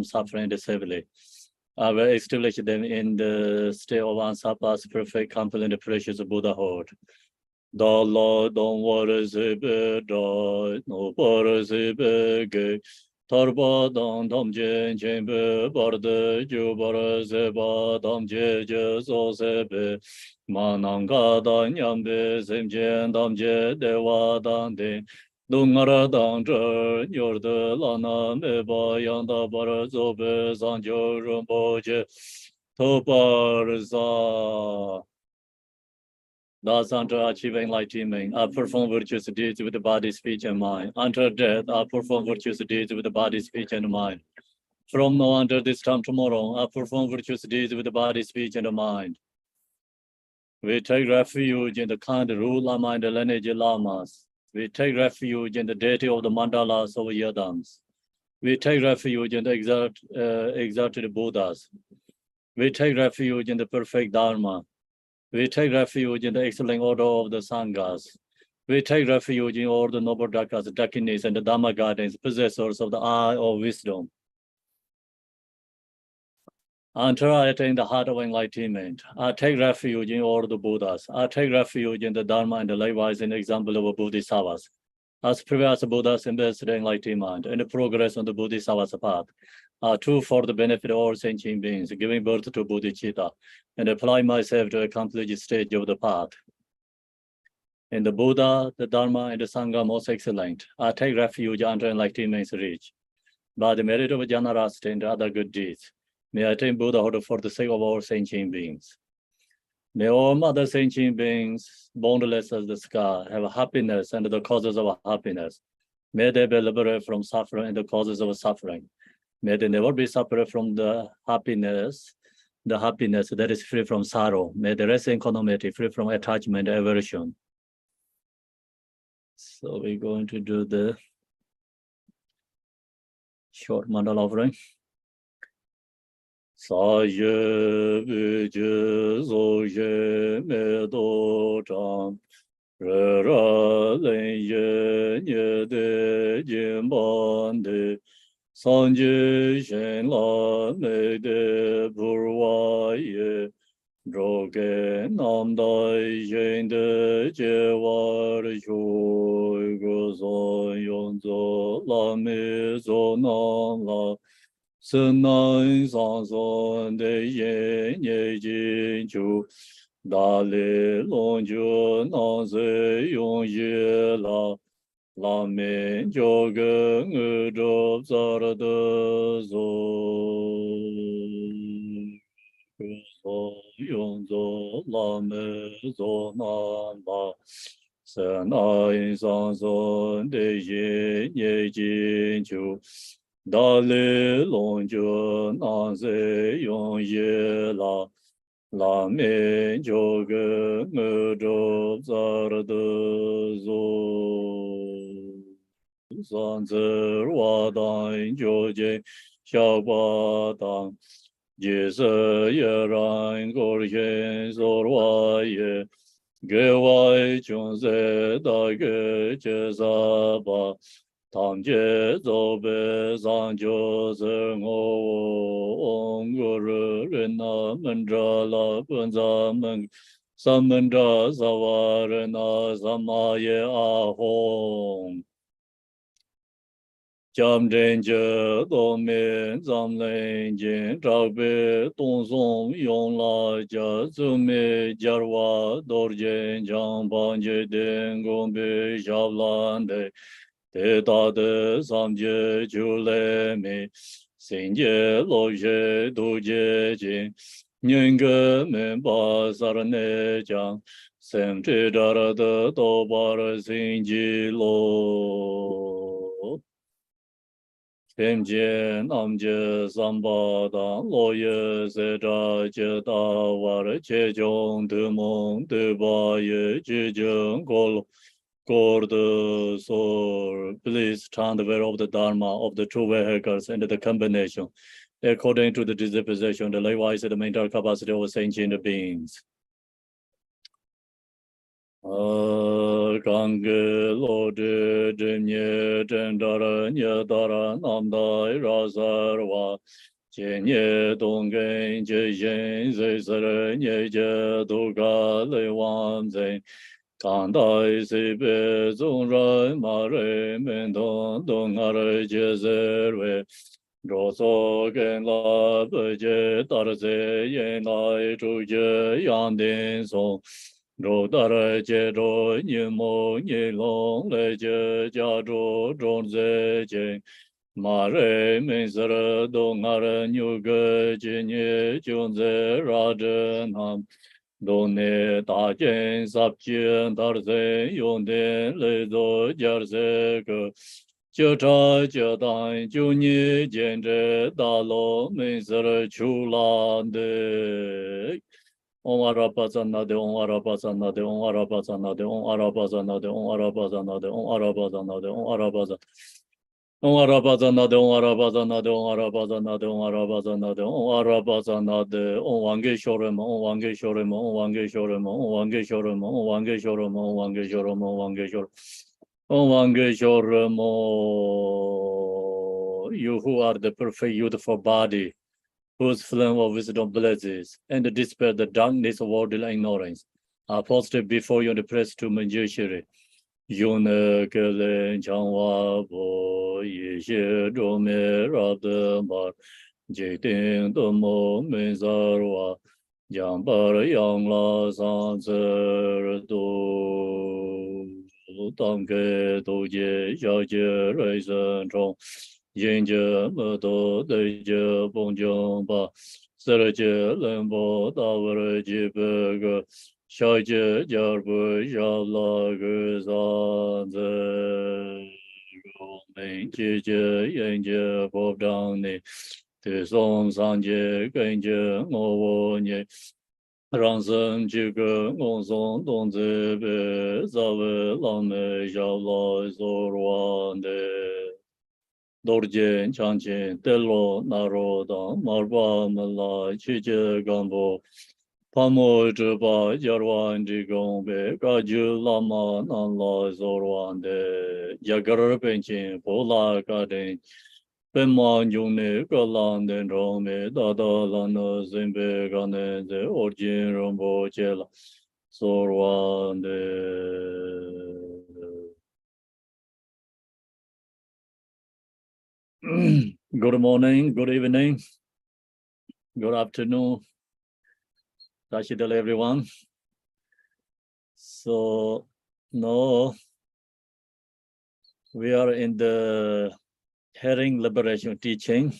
suffering disably. I will establish them in the state of unsurpassed, perfect, complete, and precious Buddhahood. The Lord don't worry, no worry, Torba dong dom jen chen be barde ju bar se ba dom je je so se be manang ga da nyam be sem jen dom je de wa dang de dung ara dang zhe yor de la na me ba yang da bar zo be sang jo ren bo je to bar za. Thus, unto achieving enlightenment, I perform virtuous deeds with the body, speech, and mind. Unto death, I perform virtuous deeds with the body, speech, and mind. From now until this time tomorrow, I perform virtuous deeds with the body, speech, and mind. We take refuge in the kind rule Lama and the lineage Lamas. We take refuge in the deity of the mandalas of Yadams. We take refuge in the exalted Buddhas. We take refuge in the perfect Dharma. We take refuge in the excellent order of the Sanghas. We take refuge in all the noble Dakas, Dakinis, and the Dhamma gardens, possessors of the eye of wisdom. Until I attain the heart of enlightenment, I take refuge in all the Buddhas. I take refuge in the Dharma and the likewise in example of Bodhisattvas. As previous Buddhas invested in enlightenment and the progress on the Bodhisattva's path are true for the benefit of all sentient beings, giving birth to bodhicitta, and apply myself to accomplish the stage of the path. In the Buddha, the Dharma, and the Sangha most excellent, I take refuge under enlightenment's reach. By the merit of generosity and other good deeds, may I attain Buddhahood for the sake of all sentient beings. May all other sentient beings, boundless as the sky, have happiness and the causes of happiness. May they be liberated from suffering and the causes of suffering. May they never be separate from the happiness that is free from sorrow. May they rest in equanimity, free from attachment and aversion. So we're going to do the short mandala offering. Sa ye vi je zo ye me do chang re ra len ye nye de jin ban de san ji shen la me de burwa ye zhou ge nam dai yin de jie wa ri shu gu zo yong zo la me zo nam la Sen nan san son de yin ye jin chu da le long ju nan se yong ye la men jo ge nge zhou zar de zo so yong zo la me zo nan la sen nan san son de yin ye jin chu Da le long ju nan se yong ye la me jo ge nge zhou zar de zo san zi wa dan jiu jie xiao ba dang ji se ye ran gor xian zor wa ye ge wai chung se da ge jie za ba Tam je zo be zang jo ze ngo ong gu ru na men zha la bun za men san men zha za wa ren na san ma ye a hong. Jam zhen je do men zam len jin zhao be dong song yong la jia zu me jar wa dor jen jang ban je den gong be xiao lan de Te da de sam je ju le me, sen je lo je du je jin, nyen ge men ba sar ne jang, sem che da ra de do ba ra sin ji lo. Sem je nam je sam ba dang lo ye se da je da wa ra che jong de mong de ba ye je jeng go lo. God, soul, please chant the way of the Dharma of the two vehicles and the combination, according to the disposition, the likewise the mental capacity of sentient beings. Gange Lode Demye Dendara Nyadara Namdai Razarwa Jenye Dongen Jejen Zezere Nyeje Duga Lewan Zen Kandai Sibe Zungrai Mare Mendon Dongare Jezerwe Roso Gen La Beje Tarze Yenai Chuje Yandin Song Ro Dara Je Ro Nyi Mo Nyi Long Le Je Ja Ro Ron Ze Je Ma Re Min Sara Dong Ara Nyu Ge Je Nye Chun Ze Ra Je Nam Dong Ne Ta Jen Sap Jen Tar Ze Yon Den Le Do Jar Se Ge Chö Cha Chö Dan Chu Nyi Jen Je Da Lo Min Sara Chu Lan De Om Arabazanade, Om Arabazanade, Om Arabazanade, Om Arabazanade, Om Arabazanade, Om Arabazanade, Om Arabazanade. Om Arabazanade, Om Arabazanade, Om Arabazanade, Om Arabazanade, Om Arabazanade, Om Wange Shorem, Om Wange Shorem, Om Wange Shorem, Om Wange Shorem, Om Wange Shorem, Om Wange Shorem, Om Wange Shorem, Om Wange Shorem, you who are the perfect youthful body, whose flame of wisdom blazes, and dispel the darkness of worldly ignorance, are posted before you in the press to Manjushiri. Yune Kelen Changwa Bo Yishe Drome Rabde Mar Jiting Domo Mizarwa Jambar Yangla Sanzer Do Tangke Doje Shaje Reisen Chong Yinje Medo Deje Bongjong Ba Serje Lembo Dawar Jibega Shaje Jarbu Shala Guzanze Romain Jije Yanje Bob Downy Te Song Sanje Genje Ngowonye Ransom Jiga Ngonsong Dongze Be Zawe Lame Shala Zorwande Dorje Chanche Telo Naroda Marba Mala Chije Gambo Pamo Juba Jarwan Digombe Gaju Lama Nanla Zorwande Jagar Penchin Pola Garden Pemman June Galan Den Rome Dada Lana Zimbe Gane the Origin Rombo Chela Zorwande. Good morning, good evening, good afternoon, Tashidal everyone. So now we are in the herring liberation teaching.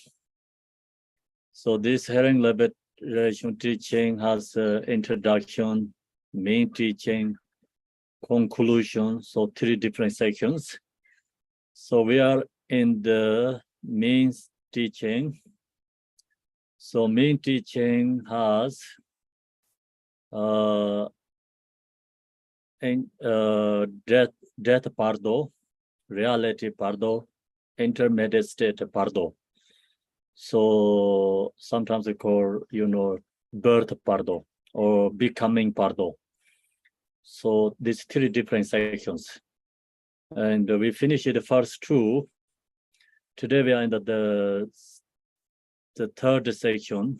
So this herring liberation teaching has introduction, main teaching, conclusion, so 3 different sections. So we are in the main teaching. So main teaching has death Bardo, reality Bardo, intermediate state Bardo. So sometimes they call, birth Bardo or becoming Bardo. So these 3 different sections. And we finished the first 2. Today we are in the 3rd section,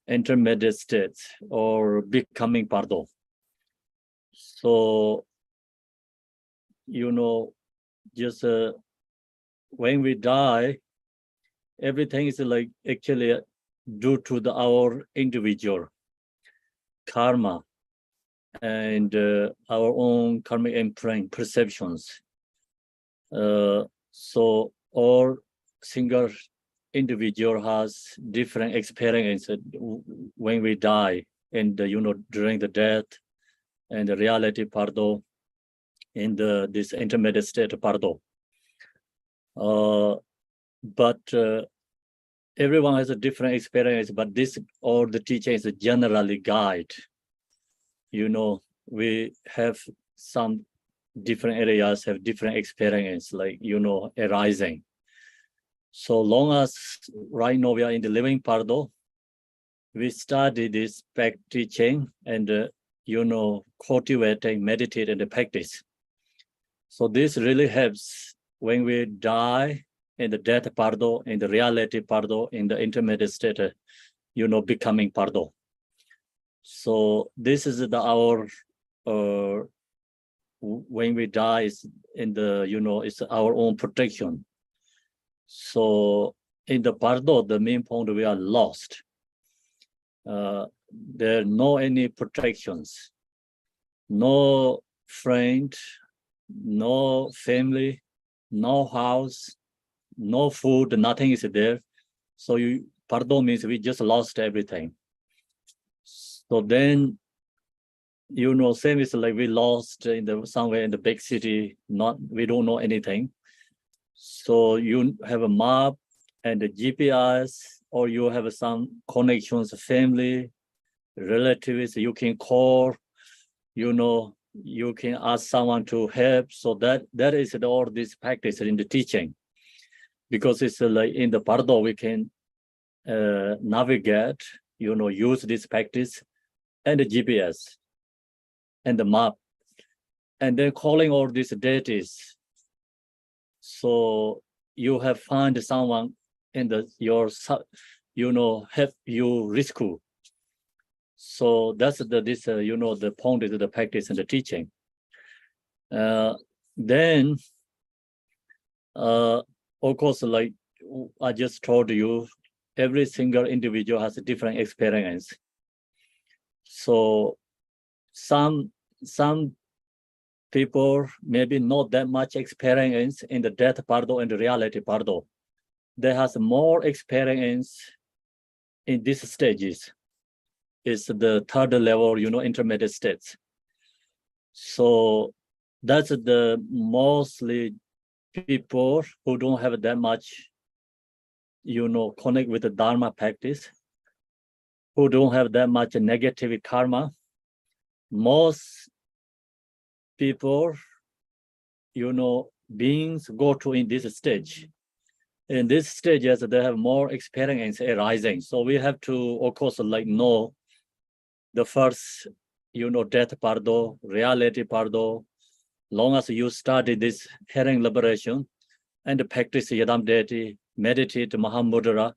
intermediate states or becoming Bardo. So, just when we die, everything is like actually due to our individual karma and our own karmic imprint perceptions. So all single individual has different experience when we die and during the death and the reality Bardo in this intermediate state Bardo. But everyone has a different experience, but this all the teaching is a generally guide. We have some different areas have different experience, like arising. So long as right now we are in the living Bardo, we study this back teaching, and cultivating, meditate, and practice. So this really helps when we die in the death Bardo, in the reality Bardo, in the intermediate state, becoming Bardo. So this is our when we die is in the it's our own protection. So in the Bardo, the main point, we are lost. There are no any protections, no friend, no family, no house, no food, nothing is there. So Bardo means we just lost everything. So then, same is like we lost somewhere in the big city, we don't know anything. So you have a map and a GPS, or you have some connections, family, relatives, you can call, you can ask someone to help. So that is all this practice in the teaching. Because it's like in the Bardo, we can navigate, use this practice and the GPS and the map, and then calling all these deities. So you have find someone in help you rescue. So that's the point is the practice and the teaching. Then, of course, like I just told you, every single individual has a different experience. So some people maybe not that much experience in the death Bardo and the reality Bardo. They has more experience in these stages. It's the third level, intermediate states. So that's the mostly people who don't have that much, connect with the Dharma practice, who don't have that much negative karma. Most people, beings go to in this stage. In this stages, they have more experience arising. So we have to, of course, know the first, death Bardo, reality Bardo. Long as you study this hearing liberation and practice Yadam deity, meditate Mahamudra,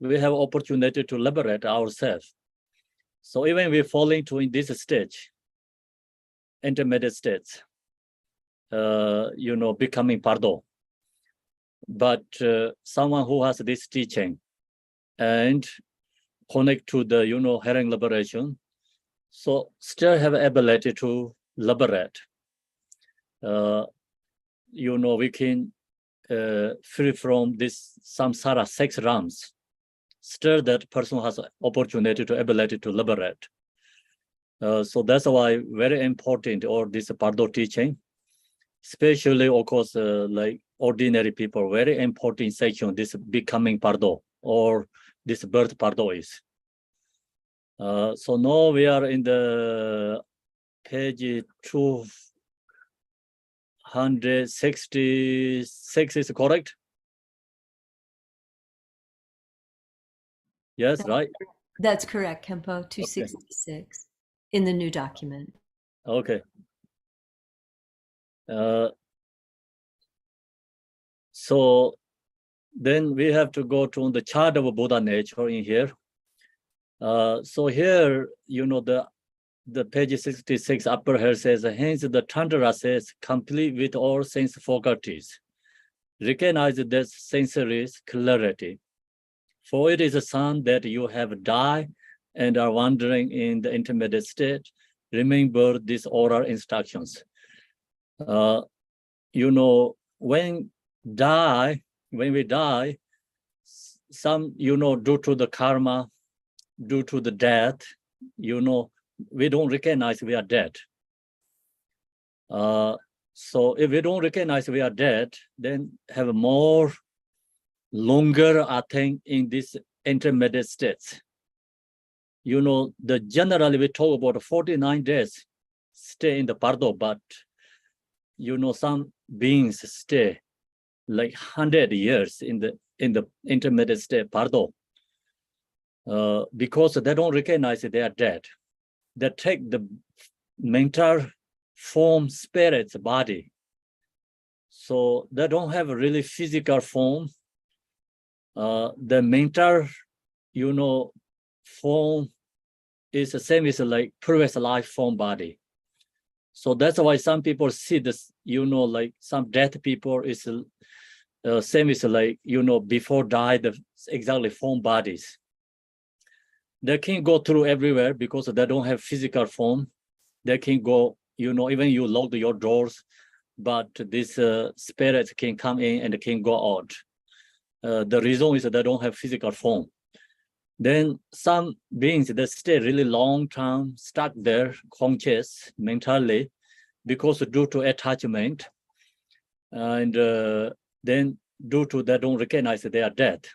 we have opportunity to liberate ourselves. So even we fall into in this stage, intermediate states, becoming Bardo. But someone who has this teaching and connect to the, hearing liberation, so still have ability to liberate. We can free from this samsara 6 realms. Still that person has opportunity to ability to liberate. So that's why very important or this Bardo teaching, especially of course like ordinary people, very important section, this becoming Bardo or this birth Bardo is. So now we are in the page 266, is correct? Yes, right? That's correct, Khenpo, 266 in the new document. Okay. So then we have to go to the chart of Buddha nature in here. So here, the page 66 upper here says, hence the Tantra says, complete with all sense faculties. Recognize this sensory clarity. For it is a sign that you have died and are wandering in the intermediate state. Remember these oral instructions. When we die, some, due to the karma, due to the death, we don't recognize we are dead. So if we don't recognize we are dead, then have more longer, I think, in this intermediate states. Generally we talk about 49 days stay in the Bardo, but some beings stay like 100 years in the intermediate state Bardo. Because they don't recognize they are dead. They take the mental form, spirit, body. So they don't have a really physical form. The mental, form is the same as like previous life form body. So that's why some people see this, like some dead people is same as like, before die, the exactly form bodies. They can go through everywhere because they don't have physical form. They can go, even you lock your doors, but this spirits can come in and can go out. The reason is that they don't have physical form. Then some beings that stay really long time stuck there, conscious mentally, because due to attachment, and then due to they don't recognize that they are dead.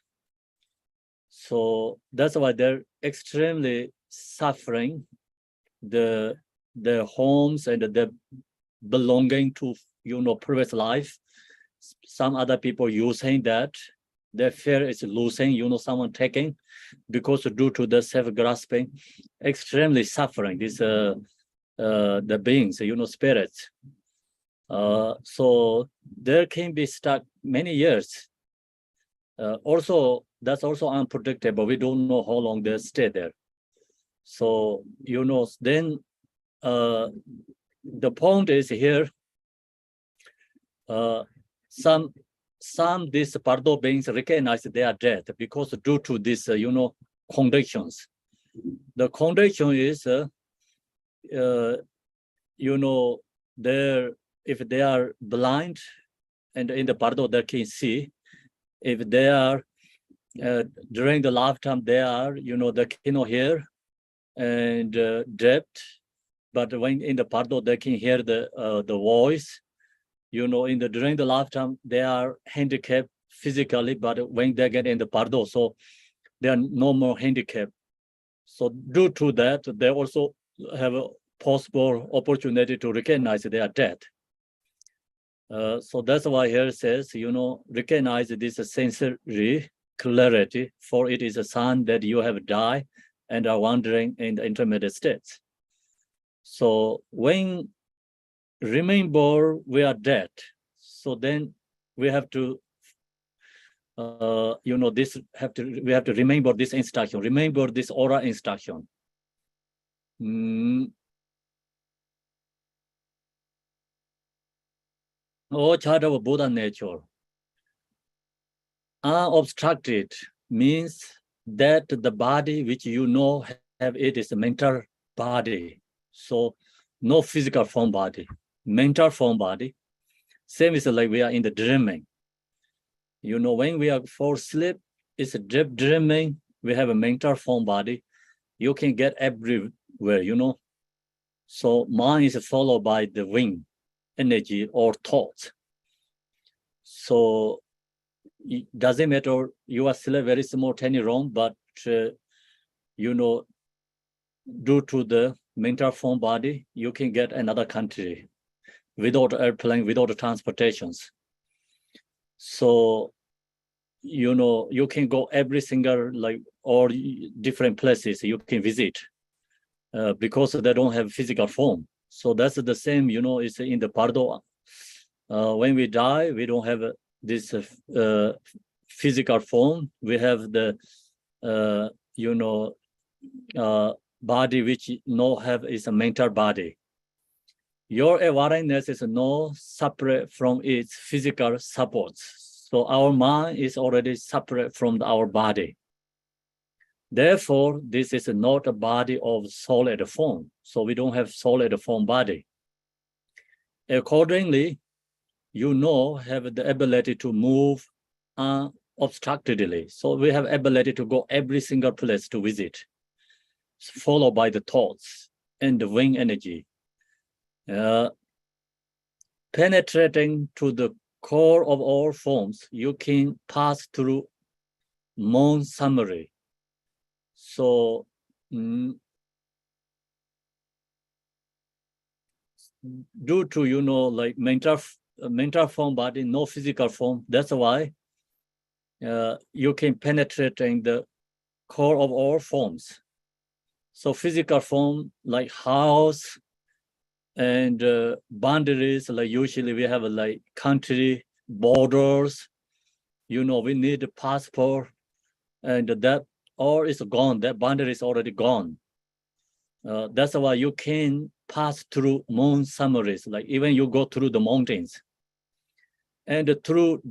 So that's why they're extremely suffering. The homes and the belonging to previous life. Some other people using that. Their fear is losing, someone taking, because due to the self-grasping, extremely suffering. This the beings, spirits. So there can be stuck many years. Also, that's also unpredictable. We don't know how long they stay there. So, then the point is here, some these Bardo beings recognize they are dead because due to this, conditions. The condition is, if they are blind and in the Bardo they can see, if they are during the lifetime they are, they cannot hear and deaf, but when in the Bardo they can hear the voice. During the lifetime they are handicapped physically, but when they get in the Bardo, so they are no more handicapped. So due to that, they also have a possible opportunity to recognize they are dead. So that's why here it says, recognize this sensory clarity, for it is a sign that you have died and are wandering in the intermediate states. So when remember we are dead, so then we have to, we have to remember this instruction, remember this aura instruction. Oh, child of Buddha nature. Unobstructed means that the body which have it is a mental body. So no physical form body, mental form body. Same as like we are in the dreaming. When we are fall asleep, it's a deep dreaming. We have a mental form body. You can get everywhere, So mind is followed by the wing energy or thoughts. So it doesn't matter, you are still a very small tiny room, but due to the mental form body, you can get another country without airplane, without transportations. So you can go every single all different places you can visit because they don't have physical form. So that's the same, it's in the Bardo. When we die, we don't have this physical form. We have the body which is a mental body. Your awareness is no separate from its physical supports. So our mind is already separate from our body. Therefore, this is not a body of solid form. So we don't have solid form body. Accordingly, have the ability to move unobstructedly. So we have ability to go every single place to visit, followed by the thoughts and the wing energy. Penetrating to the core of all forms, you can pass through Mon summary. So due to mental form body, no physical form, that's why you can penetrate in the core of all forms. So physical form like house, and boundaries, like usually we have like country borders, we need a passport, and that all is gone, that boundary is already gone. That's why you can pass through moon summaries, like even you go through the mountains. And through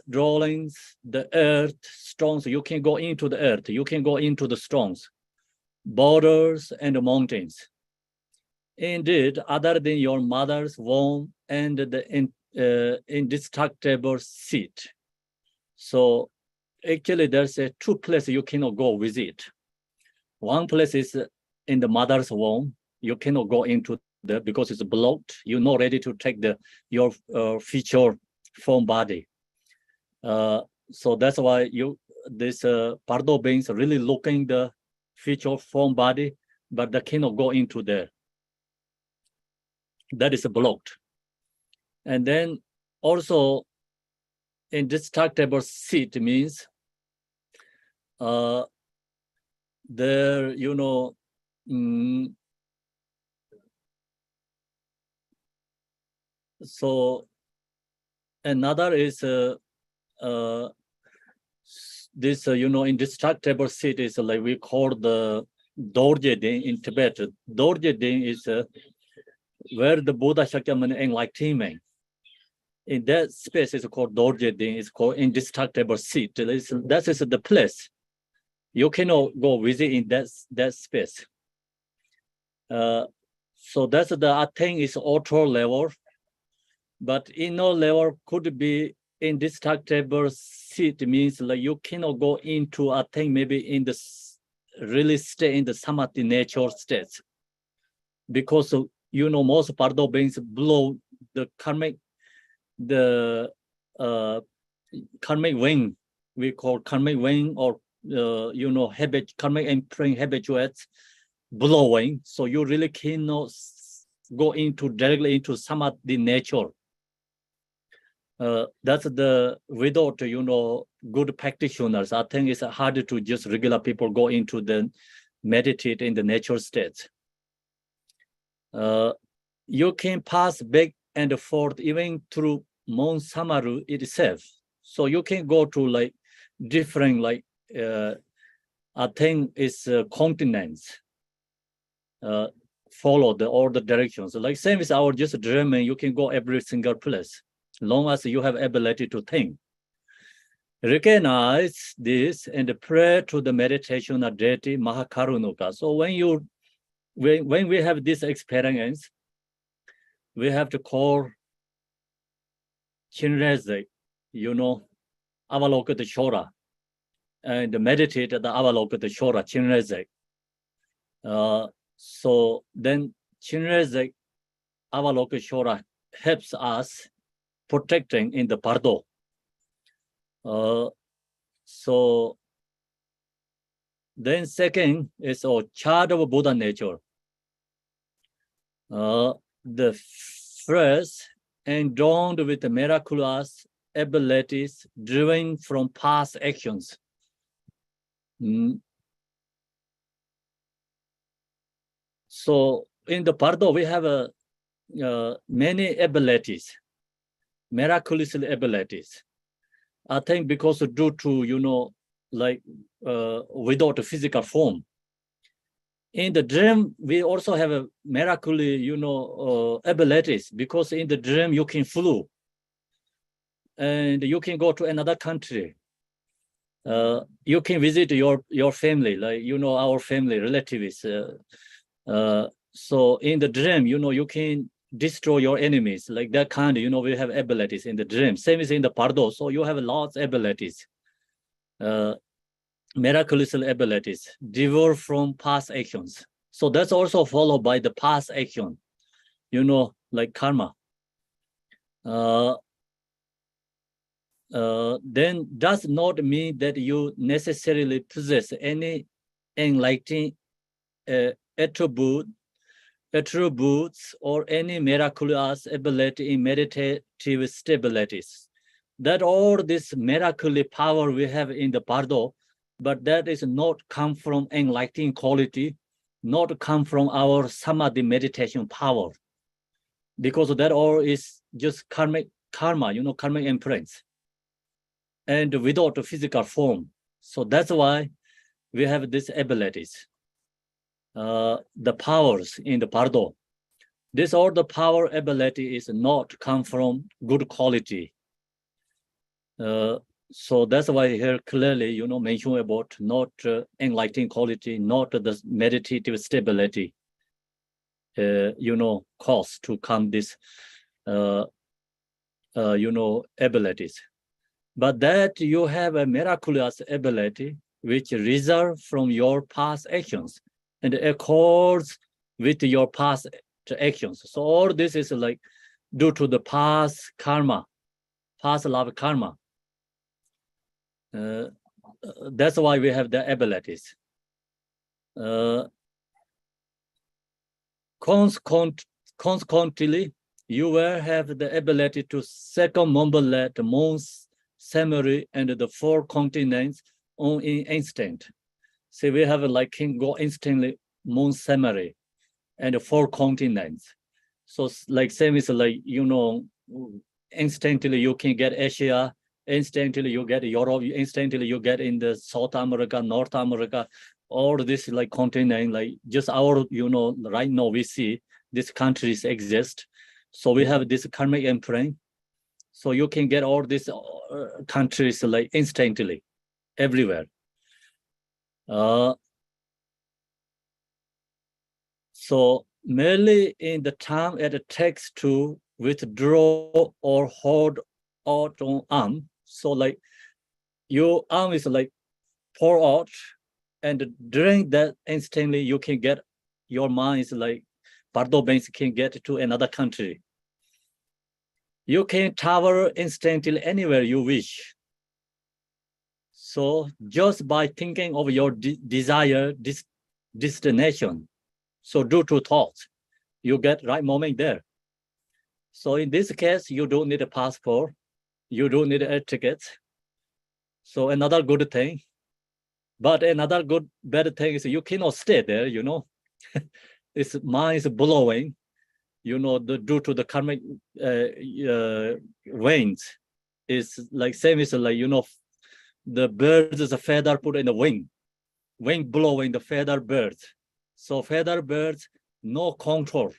drawings, the earth, stones, you can go into the earth, you can go into the stones, borders and mountains. Indeed, other than your mother's womb and the indestructible seed. So actually there's two places you cannot go visit. One place is in the mother's womb. You cannot go into there because it's blocked. You're not ready to take your future form body. So that's why this Bardo beings really looking the future form body, but they cannot go into there. That is blocked. And then also indestructible seed means there, so another is this indestructible seed is like we call the Dorje Ding in Tibet. Dorje Ding is where the Buddha Shakyamuni enlightenment. In that space is called Dorje Ding, it's called indestructible seed. That is the place. You cannot go visit in that space. So that's the I think is outer level, but inner level could be indestructible seed means like you cannot go into I think maybe in the really stay in the samadhi nature states, because most Bardo beings blow the karmic wing, we call karmic wing, or karmic imprinting habituates blowing, so you really cannot go directly into samadhi nature. That's without good practitioners. I think it's hard to just regular people go into the meditate in the nature states. You can pass back and forth even through Mount Samaru itself. So you can go to like different I think it's continents. Follow all the directions. Like same as our just dreaming, you can go every single place, long as you have ability to think. Recognize this and pray to the meditation of deity Mahakarunuka. So when we have this experience, we have to call Chinreze, Avalokita Shora, and meditate the Avalokita Shora, Chinreze. So then Chinreze Avalokita Shora helps us protecting in the Bardo. So then second is a child of Buddha nature. The first, endowed with miraculous abilities driven from past actions. So in the Bardo, we have many abilities, miraculous abilities. I think because due to, without a physical form. In the dream, we also have a miraculous, abilities, because in the dream you can fly and you can go to another country. You can visit your family, like our family relatives. So in the dream, you can destroy your enemies, like that kind. We have abilities in the dream. Same as in the Bardo. So you have lots of abilities. Miraculous abilities derived from past actions. So that's also followed by the past action, like karma. Then does not mean that you necessarily possess any enlightening attributes or any miraculous ability in meditative stabilities. That all this miraculous power we have in the Bardo, but that is not come from enlightening quality, not come from our samadhi meditation power. because that all is just karma, karmic imprints, and without a physical form. So that's why we have these abilities, the powers in the Bardo. This all the power ability is not come from good quality. So that's why here clearly, mention about not enlightening quality, not the meditative stability, cause to come this, abilities. But that you have a miraculous ability which result from your past actions and accords with your past actions. So all this is like due to the past karma, past love karma. That's why we have the abilities. Consequently, you will have the ability to circumambulate the moon's summary and the 4 continents on an instant. See, we have like can go instantly moon summary and 4 continents. So like same is like, instantly you can get Asia, instantly you get Europe, instantly you get in the South America, North America, all this like continent, like just our, right now we see these countries exist. So we have this karmic imprint. So you can get all these countries like instantly, everywhere. So merely in the time it takes to withdraw or hold out on arm. So like your arm is like pour out, and during that instantly you can get your mind is like Bardo Banks can get to another country. You can travel instantly anywhere you wish. So just by thinking of your desired destination, so due to thoughts, you get right moment there. So in this case, you don't need a passport, you don't need a ticket. So another good thing, but another bad thing is you cannot stay there, It's mind is blowing, due to the karmic winds. It's like same is like, the birds is a feather put in the wing blowing the feather birds. So feather birds, no control,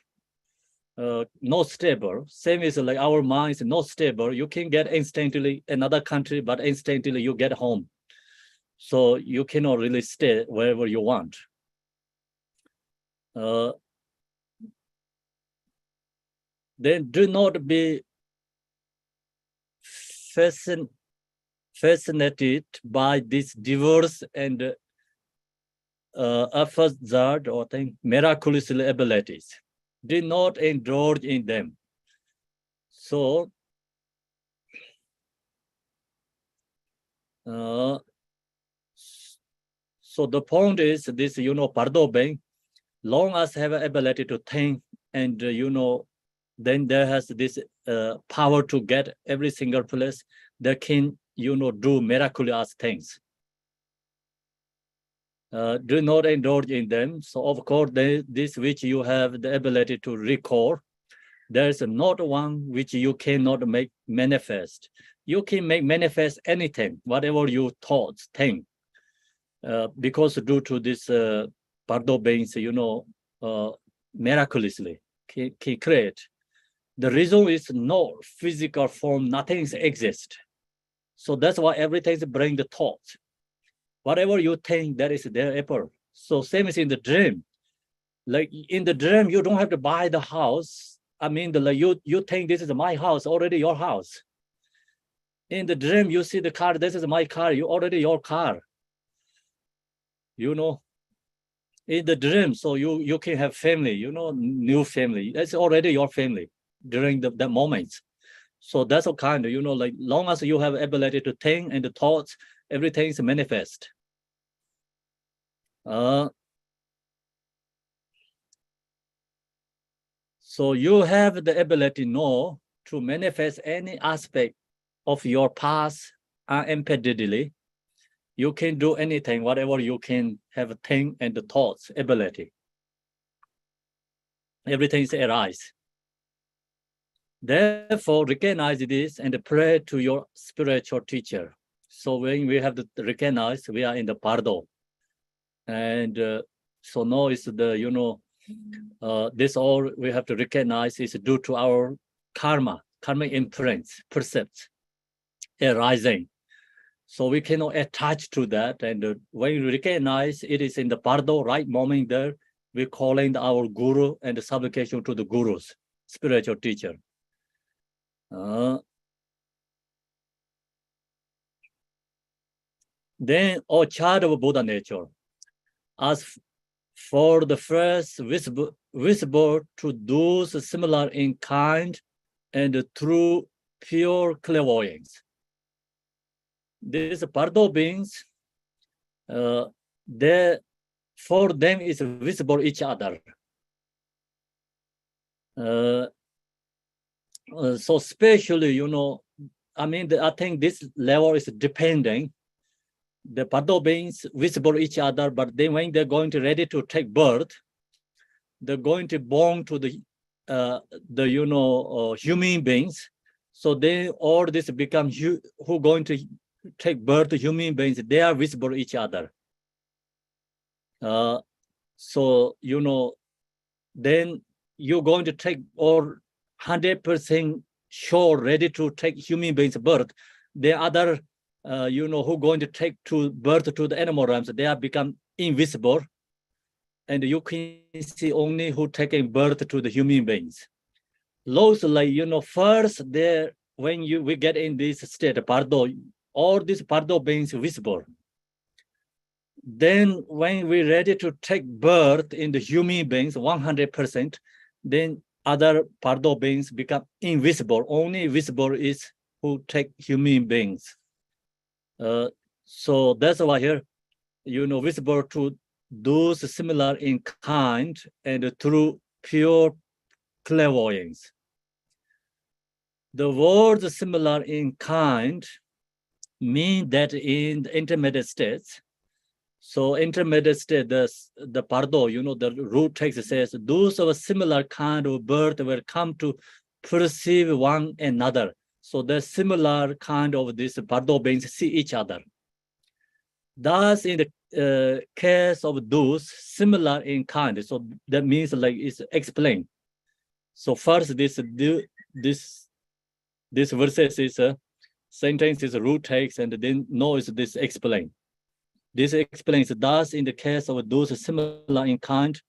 not stable. Same is like our mind is not stable. You can get instantly another country, but instantly you get home. So you cannot really stay wherever you want. Then do not be fascinated by these diverse and affazard or miraculous abilities. Do not indulge in them. So so the point is this, Bardo Bank, long as have ability to think and then there has this power to get every single place that can do miraculous things. Do not indulge in them. So of course, this which you have the ability to recall, there's not one which you cannot make manifest. You can make manifest anything, whatever you think, because due to this Bardo Bains, miraculously can create. The reason is no physical form, nothing exists. So that's why everything bring the thoughts. Whatever you think, that is there apple. So same as in the dream. Like in the dream, you don't have to buy the house. I mean, you think this is my house, already your house. In the dream, you see the car, this is my car, you already your car. In the dream, so you can have family, new family. That's already your family during the moments. So that's a kind of, like long as you have ability to think and the thoughts, everything is manifest. So you have the ability now to manifest any aspect of your past unimpededly. You can do anything, whatever you can have a think and the thoughts ability. Everything is arise. Therefore, recognize this and pray to your spiritual teacher. So when we have to recognize, we are in the Bardo. And so now is the, this all we have to recognize is due to our karma imprints, percepts, arising. So we cannot attach to that. And when we recognize it is in the Bardo, right moment there, we're calling our guru and the supplication to the gurus, spiritual teacher. Then, O child of Buddha nature, as for the first visible to those similar in kind and through pure clairvoyance. These Bardo beings, for them is visible each other. So especially, I think this level is depending. The Bardo beings visible each other, but then when they're going to ready to take birth, they're going to born to the human beings. So then all this become who going to take birth to human beings, they are visible each other. So then you're going to take all 100% sure ready to take human beings birth. The other who going to take to birth to the animal realms, they are become invisible, and you can see only who taking birth to the human beings. Those first there when we get in this state, Bardo, all these Bardo beings visible. Then when we're ready to take birth in the human beings 100%, then other Bardo beings become invisible. Only visible is who take human beings. So that's why here, visible to those similar in kind and through pure clairvoyance. The words similar in kind mean that in the intermediate states, so intermediate state, the Bardo, the root text says, those of a similar kind of birth will come to perceive one another. So the similar kind of this Bardo beings see each other. Thus, in the case of those similar in kind, so that means like it's explained. So first, this verses is a sentence is a root text, and then no is this explained. This explains, thus in the case of those similar in kind,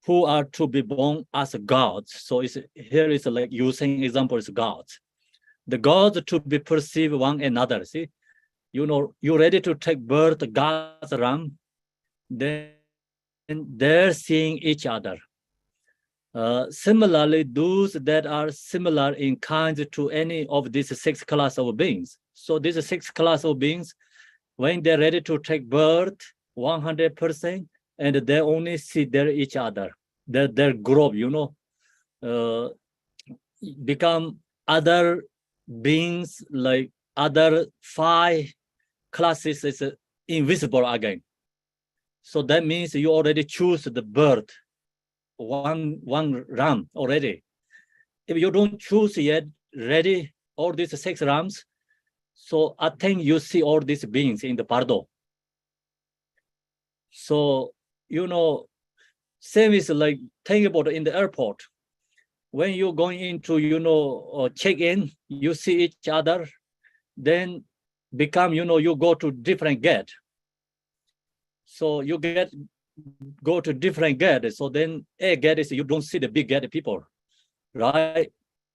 who are to be born as gods. So here is like using example is gods. The gods to be perceive one another. See, you're ready to take birth, God's ram, then they're seeing each other. Similarly, those that are similar in kind to any of these 6 classes of beings. So these 6 classes of beings, when they're ready to take birth 100%, and they only see each other, their group, become other beings, like other 5 classes is invisible again. So that means you already choose the birth, one ram already. If you don't choose yet, ready all these 6 rams, so I think you see all these beings in the Bardo. So, same is like, think about in the airport. When you're going into, check in, you see each other, then become, you go to different gate. So you go to different gate. So then a gate is, you don't see the big gate people, right?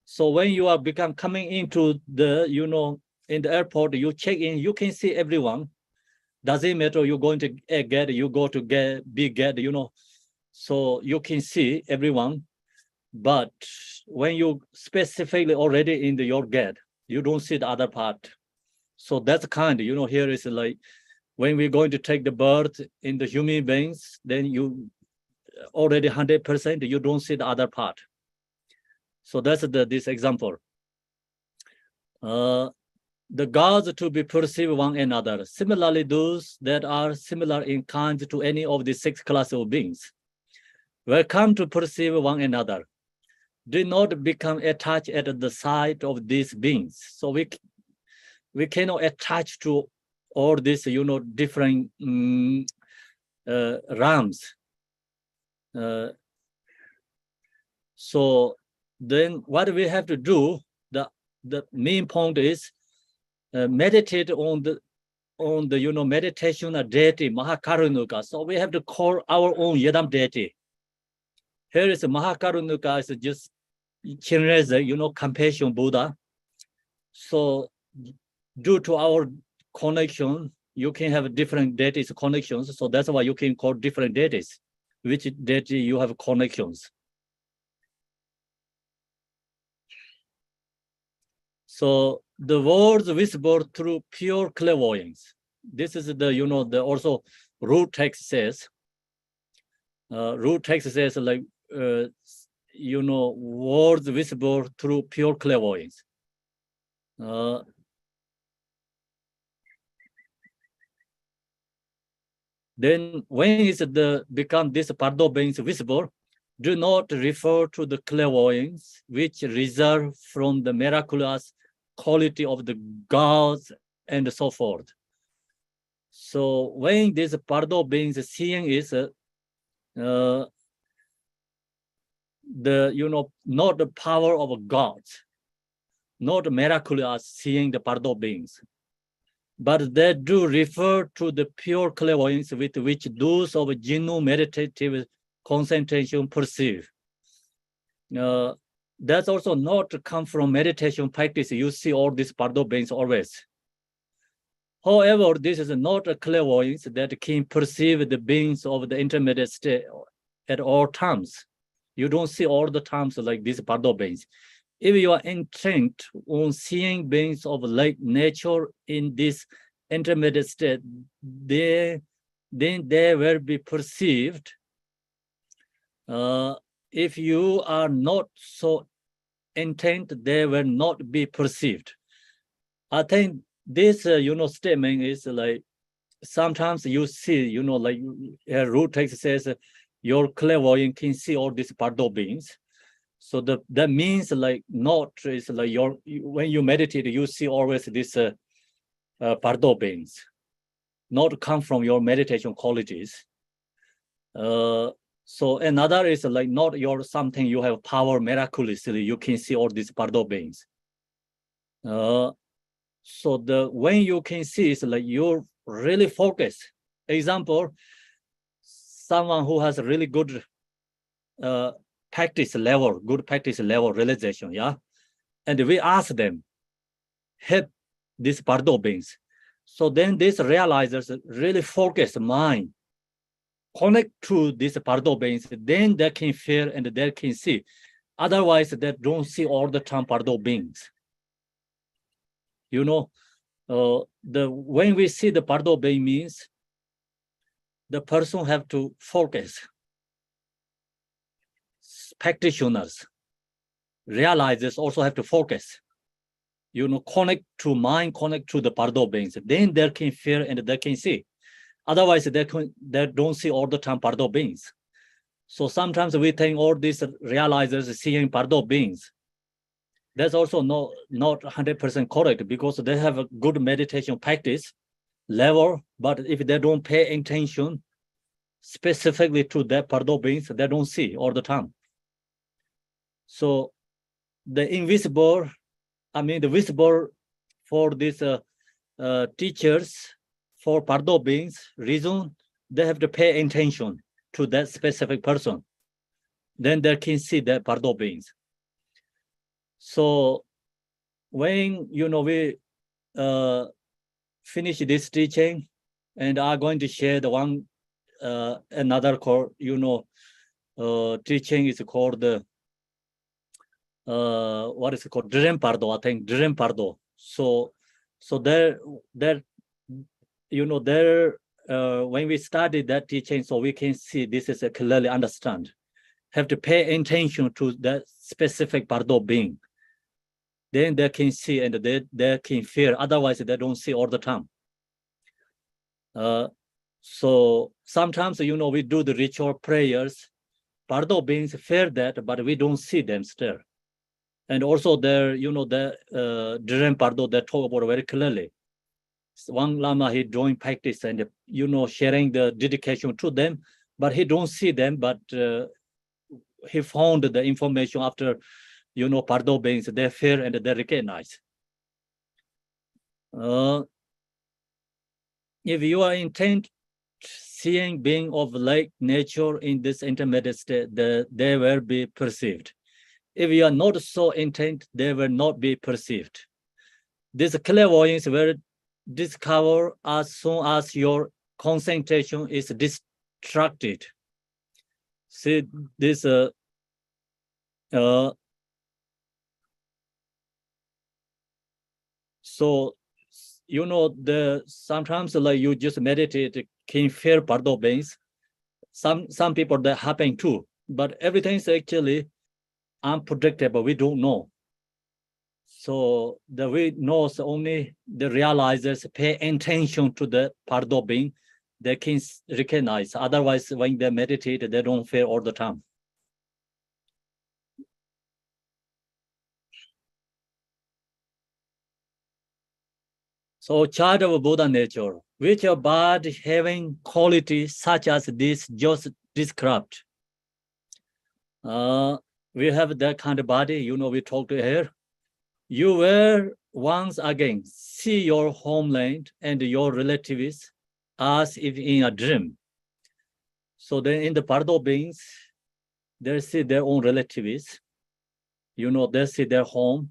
So when you are coming into the, in the airport, you check in, you can see everyone. Doesn't matter, you're going to a gate, you go to big gate, so you can see everyone. But when you specifically already in your gate, you don't see the other part. So that's kind, here is like, when we're going to take the birth in the human beings, then you already 100%, you don't see the other part. So that's this example. The gods to be perceive one another. Similarly, those that are similar in kind to any of the 6 classes of beings will come to perceive one another. do not become attached at the side of these beings. So we cannot attach to all these, different realms. So then what we have to do, the main point is meditate on the meditation deity Mahakarunuka. So we have to call our own Yedam deity. Here is Mahakarunuka is just Chinese, compassion Buddha. So due to our connection, you can have different deities connections. So that's why you can call different deities. Which deity you have connections. So the words whispered through pure clairvoyance. This is the also root text says. Root text says like words whispered through pure clairvoyance. Then when is become this Bardo beings visible, do not refer to the clairvoyance which result from the miraculous quality of the gods and so forth. So when this Bardo beings seeing is not the power of gods, not miraculous seeing the Bardo beings, but they do refer to the pure clairvoyance with which those of genuine meditative concentration perceive. That's also not come from meditation practice. You see all these Bardo beings always. However, this is not a clairvoyance that can perceive the beings of the intermediate state at all times. You don't see all the times like these Bardo beings. If you are intent on seeing beings of like nature in this intermediate state, then they will be perceived. If you are not so intent, they will not be perceived. I think this, statement is like sometimes you see, like root text says, your clairvoyant can see all these Bardo beings. So that means like not is like when you meditate, you see always this Bardo beings, not come from your meditation qualities. So another is like not your something you have power miraculously, you can see all these Bardo beings. So when you can see is like you're really focused. Example, someone who has really good practice level realization, yeah, and we ask them help these Bardo beings. So then this realizers really focus mind, connect to these Bardo beings, then they can feel and they can see. Otherwise, they don't see all the time Bardo beings. When we see the Bardo being means the person have to focus. Practitioners, realizers also have to focus. Connect to mind, connect to the Bardo beings. Then they can feel and they can see. Otherwise, they don't see all the time Bardo beings. So sometimes we think all these realizers seeing Bardo beings. That's also not 100% correct because they have a good meditation practice level, but if they don't pay attention specifically to that Bardo beings, they don't see all the time. So the visible for these teachers, for Bardo beings, reason they have to pay attention to that specific person. Then they can see that Bardo beings. So when we finish this teaching, and I'm going to share the one another core, teaching is called what is it called? Dream Bardo, I think Dream Bardo. So there when we study that teaching, so we can see this is a clearly understand. Have to pay attention to that specific Bardo being. Then they can see and they can feel. Otherwise, they don't see all the time. So sometimes we do the ritual prayers, Bardo beings feel that, but we don't see them still. And also there, the Dhiren Bardo, they talk about very clearly. One Lama, he doing practice and, sharing the dedication to them, but he don't see them, but he found the information after, Bardo beings, they fear and they recognize. If you are intent seeing being of like nature in this intermediate state, they will be perceived. If you are not so intent, they will not be perceived. This clairvoyance will discover as soon as your concentration is distracted. See this so sometimes like you just meditate can feel Bardo beings. Some people that happen too, but everything is actually unpredictable. We don't know. So the we knows only the realizers pay attention to the Bardo being, they can recognize. Otherwise, when they meditate, they don't feel all the time. So child of Buddha nature, which are bad having qualities such as this just described. We have that kind of body, we talked here. You will once again see your homeland and your relatives as if in a dream. So then in the Bardo beings, they see their own relatives, they see their home.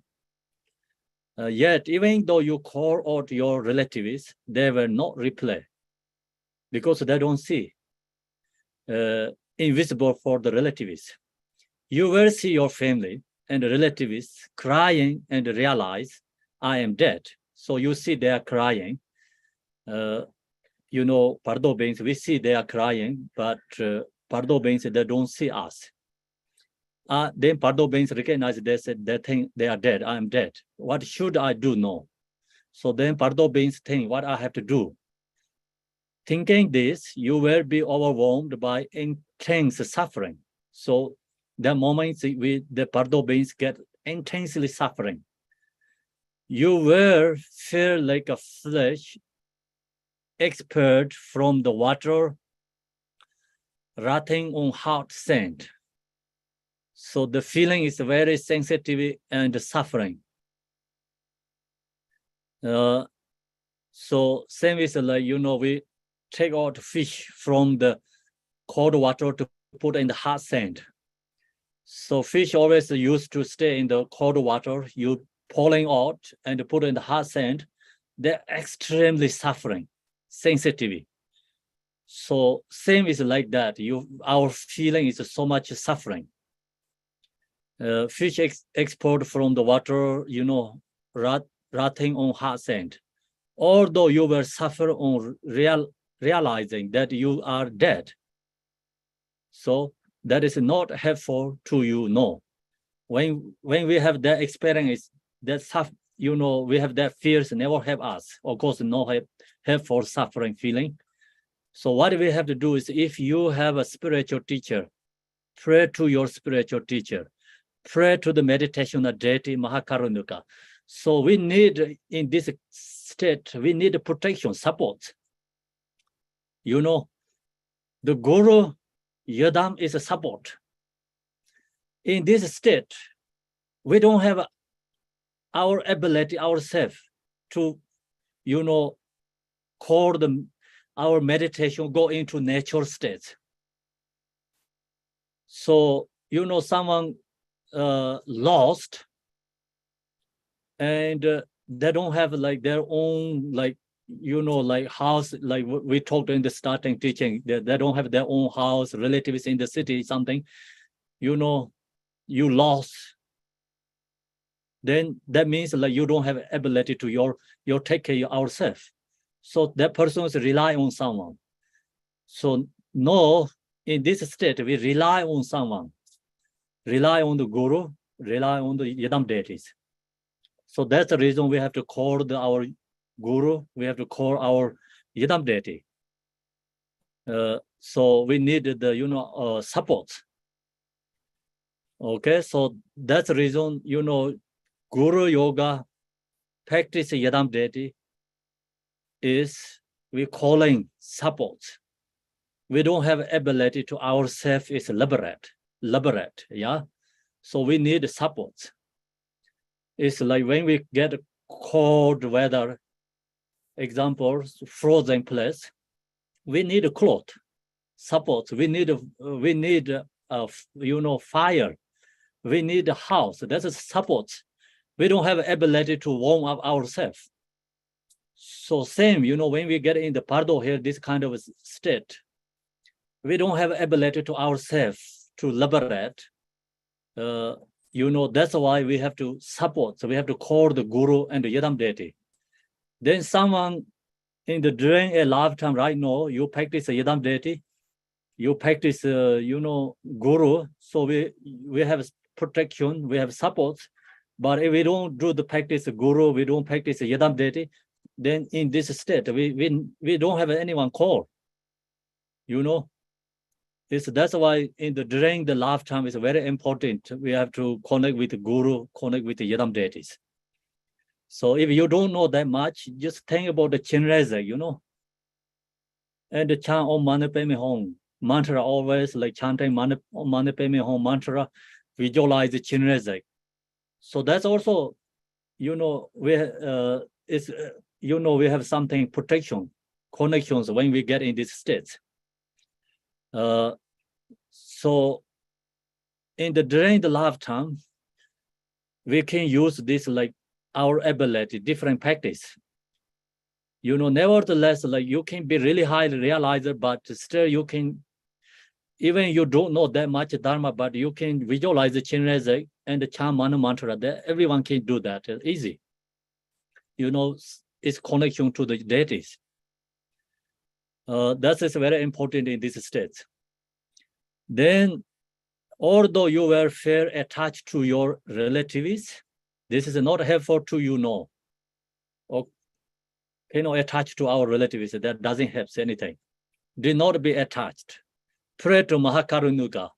Yet, even though you call out your relatives, they will not reply because they don't see. Invisible for the relatives. You will see your family and relatives crying and realize, I am dead. So you see they are crying. Bardo beings, we see they are crying, but Bardo beings, they don't see us. Then Bardo beings recognize they said they think they are dead. I am dead. What should I do now? So then Bardo beings think what I have to do. Thinking this, you will be overwhelmed by intense suffering. So the moment the Bardo beings get intensely suffering, you will feel like a flesh expelled from the water, rotting on hot sand. So the feeling is very sensitive and suffering. So same is like, we take out fish from the cold water to put in the hot sand. So fish always used to stay in the cold water. You pulling out and put in the hot sand, they're extremely suffering, sensitive. So same is like that. Our feeling is so much suffering. Fish export from the water, rotting on hot sand. Although you will suffer on realizing that you are dead. So that is not helpful to you, no. When we have that experience, that we have that fears never help us. Of course, no helpful suffering feeling. So what we have to do is, if you have a spiritual teacher, pray to your spiritual teacher, pray to the meditation deity Mahakarunika. So we need, in this state, we need protection, support. The Guru Yadam is a support. In this state, we don't have our ability ourselves to, call our meditation, go into natural states. So, someone lost and they don't have like their own, house, like we talked in the starting teaching, they don't have their own house, relatives in the city, something, you lost. Then that means like you don't have ability to your take care yourself. So that person is rely on someone. So no, in this state, we rely on someone, rely on the Guru, rely on the Yadam deities. So that's the reason we have to call our Guru, we have to call our Yadam deity. So we need the support. Okay, so that's the reason, you know, Guru Yoga practice Yadam deity is we calling support. We don't have ability to ourselves is liberate, yeah. So we need support. It's like when we get cold weather, examples, frozen place, we need a cloth, support. We need you know, fire. We need a house. That's a support. We don't have ability to warm up ourselves. So same, you know, when we get in the Bardo here, this kind of state, we don't have ability to ourselves to liberate. You know, that's why we have to support. So we have to call the Guru and the Yadam deity. Then someone in the during a lifetime right now, you practice a Yadam deity, you practice, you know, Guru. So we have protection, we have support. But if we don't do the practice of Guru, we don't practice Yadam deity, then in this state, we don't have anyone call. You know, that's why during the lifetime is very important. We have to connect with the Guru, connect with the Yadam deities. So if you don't know that much, just think about the Chinreze, you know, and the chant Om Mani Padme Hum mantra, always like chanting Mani Padme Hum mantra, visualize the Chinreze. So that's also, you know, you know, we have something protection, connections when we get in this state. So during the lifetime, we can use this like our ability, different practice. You know, nevertheless, like you can be really high realizer, but still you can, even you don't know that much Dharma, but you can visualize the Chinreze and the chant Manu mantra. That everyone can do that. It's easy. You know, it's connection to the deities. That is very important in this state. Then, although you were fair attached to your relatives, this is not helpful to you, no. Or attached to our relatives, that doesn't help anything. Do not be attached. Pray to Mahakarunuka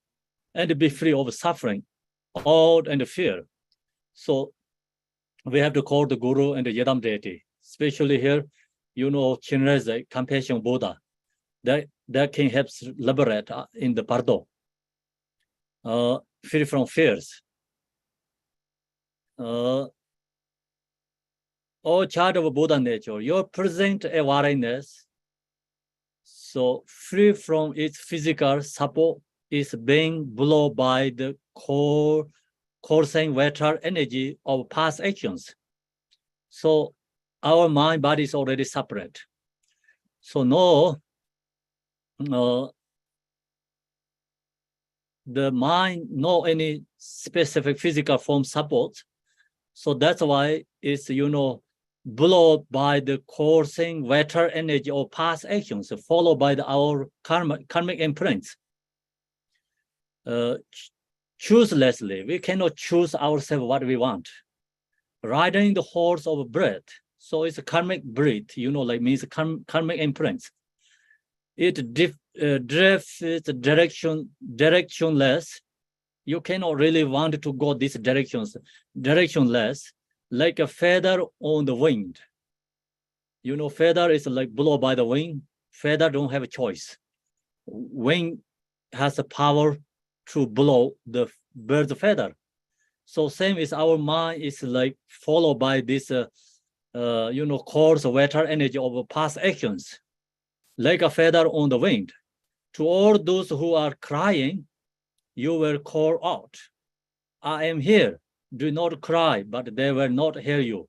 and be free of suffering, awe and fear. So we have to call the Guru and the Yadam deity, especially here, you know, Chinreze, compassion Buddha, that can help liberate in the Bardo, free from fears. All child of Buddha nature, your present awareness, so free from its physical support, is being blown by the coursing vital energy of past actions. So our mind body is already separate. So the mind no any specific physical form support. So that's why it's, you know, blown by the coursing vital energy of past actions, followed by our karmic imprints. Chooselessly, we cannot choose ourselves what we want. Riding the horse of breath, so it's a karmic breath, you know, like means karmic imprints. It drifts directionless. You cannot really want to go these directionless, like a feather on the wind. You know, feather is like blown by the wind. Feather don't have a choice. Wind has the power to blow the bird's feather. So same as our mind is like followed by this, you know, course vital energy of past actions, like a feather on the wind. To all those who are crying, you will call out, I am here. Do not cry, but they will not hear you.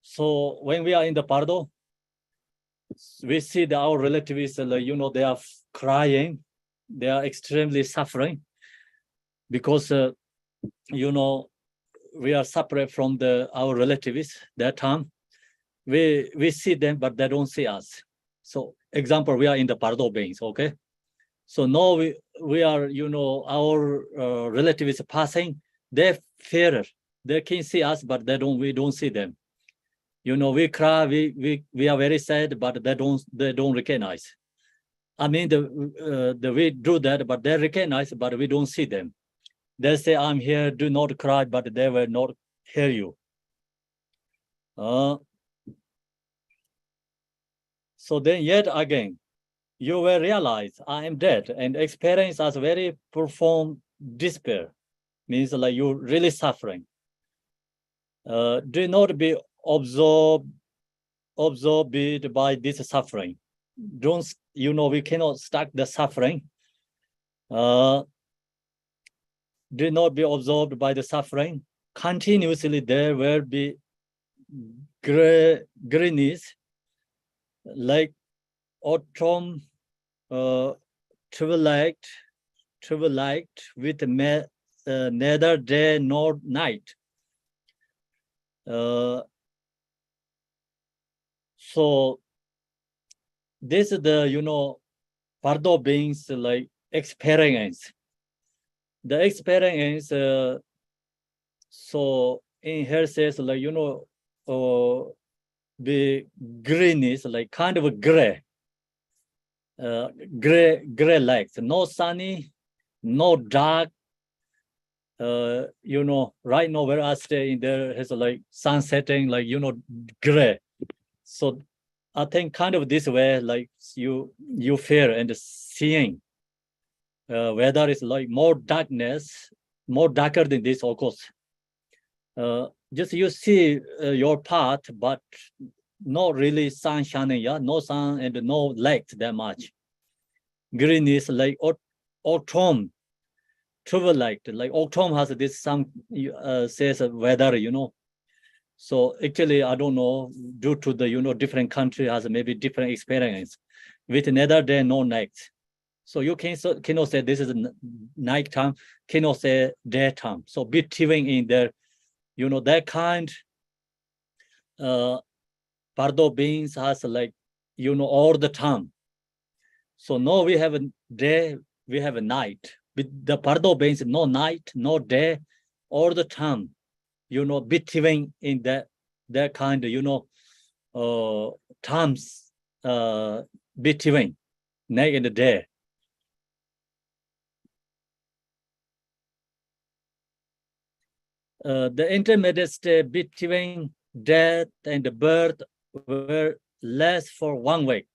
So when we are in the Bardo, we see that our relatives, you know, they are crying. They are extremely suffering because, you know, we are separate from our relatives that time. We see them, but they don't see us. So example, we are in the Bardo beings, okay? So now we are, you know, our relatives passing, they fear. They can see us, but we don't see them. You know, we cry, we are very sad, but they don't recognize. I mean, we do that, but they recognize, but we don't see them. They say, I'm here, do not cry, but they will not hear you. So then yet again, you will realize I am dead and experience as very profound despair. Means like you're really suffering. Do not be absorbed by this suffering. Don't, we cannot start the suffering. Do not be absorbed by the suffering. Continuously there will be greenness, like autumn twilight with neither day nor night. So this is the Bardo beings like experience. The experience. So in here says like the green is like kind of a gray lights, no sunny, no dark. Right now where I stay in there has like sun setting, like gray. So I think kind of this way, like you feel and seeing whether it's like more darker than this, of course. Just you see your path, but not really sun shining, yeah, no sun and no light that much. Green is like autumn, twilight, like autumn has this some says weather, So actually, I don't know, due to the different country has maybe different experience with neither day nor night. So you cannot say this is night time, cannot say daytime. So between in there, that kind Bardo beings has like all the time. So no, we have a day, we have a night. With the Bardo beings, no night, no day, all the time. Between in that kind of times between night and the day. The intermediate state between death and birth were less for 1 week,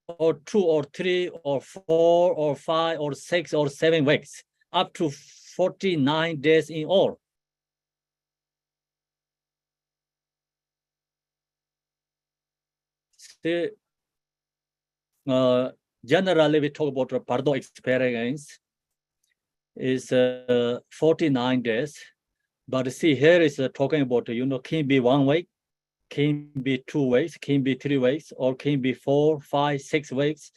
or 2 or 3 or 4 or 5 or 6 or 7 weeks, up to 49 days in all. Generally, we talk about the Bardo experience is 49 days. But see, here is talking about, can be 1 week, can be 2 weeks, can be 3 weeks, or can be 4, 5, 6 weeks,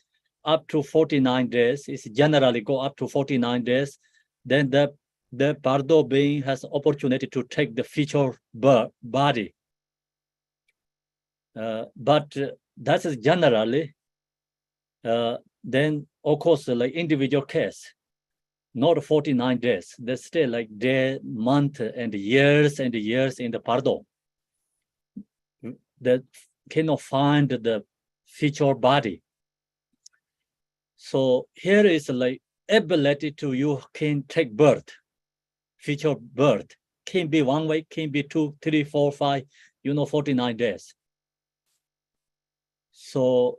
up to 49 days. It's generally go up to 49 days. Then the Bardo being has opportunity to take the future body. But that is generally, then of course, like individual case, not 49 days. There's still like day, month, and years in the Bardo that cannot find the future body. So here is like ability to you can take birth, future birth, can be 1 week, can be 2, 3, 4, 5, 49 days. So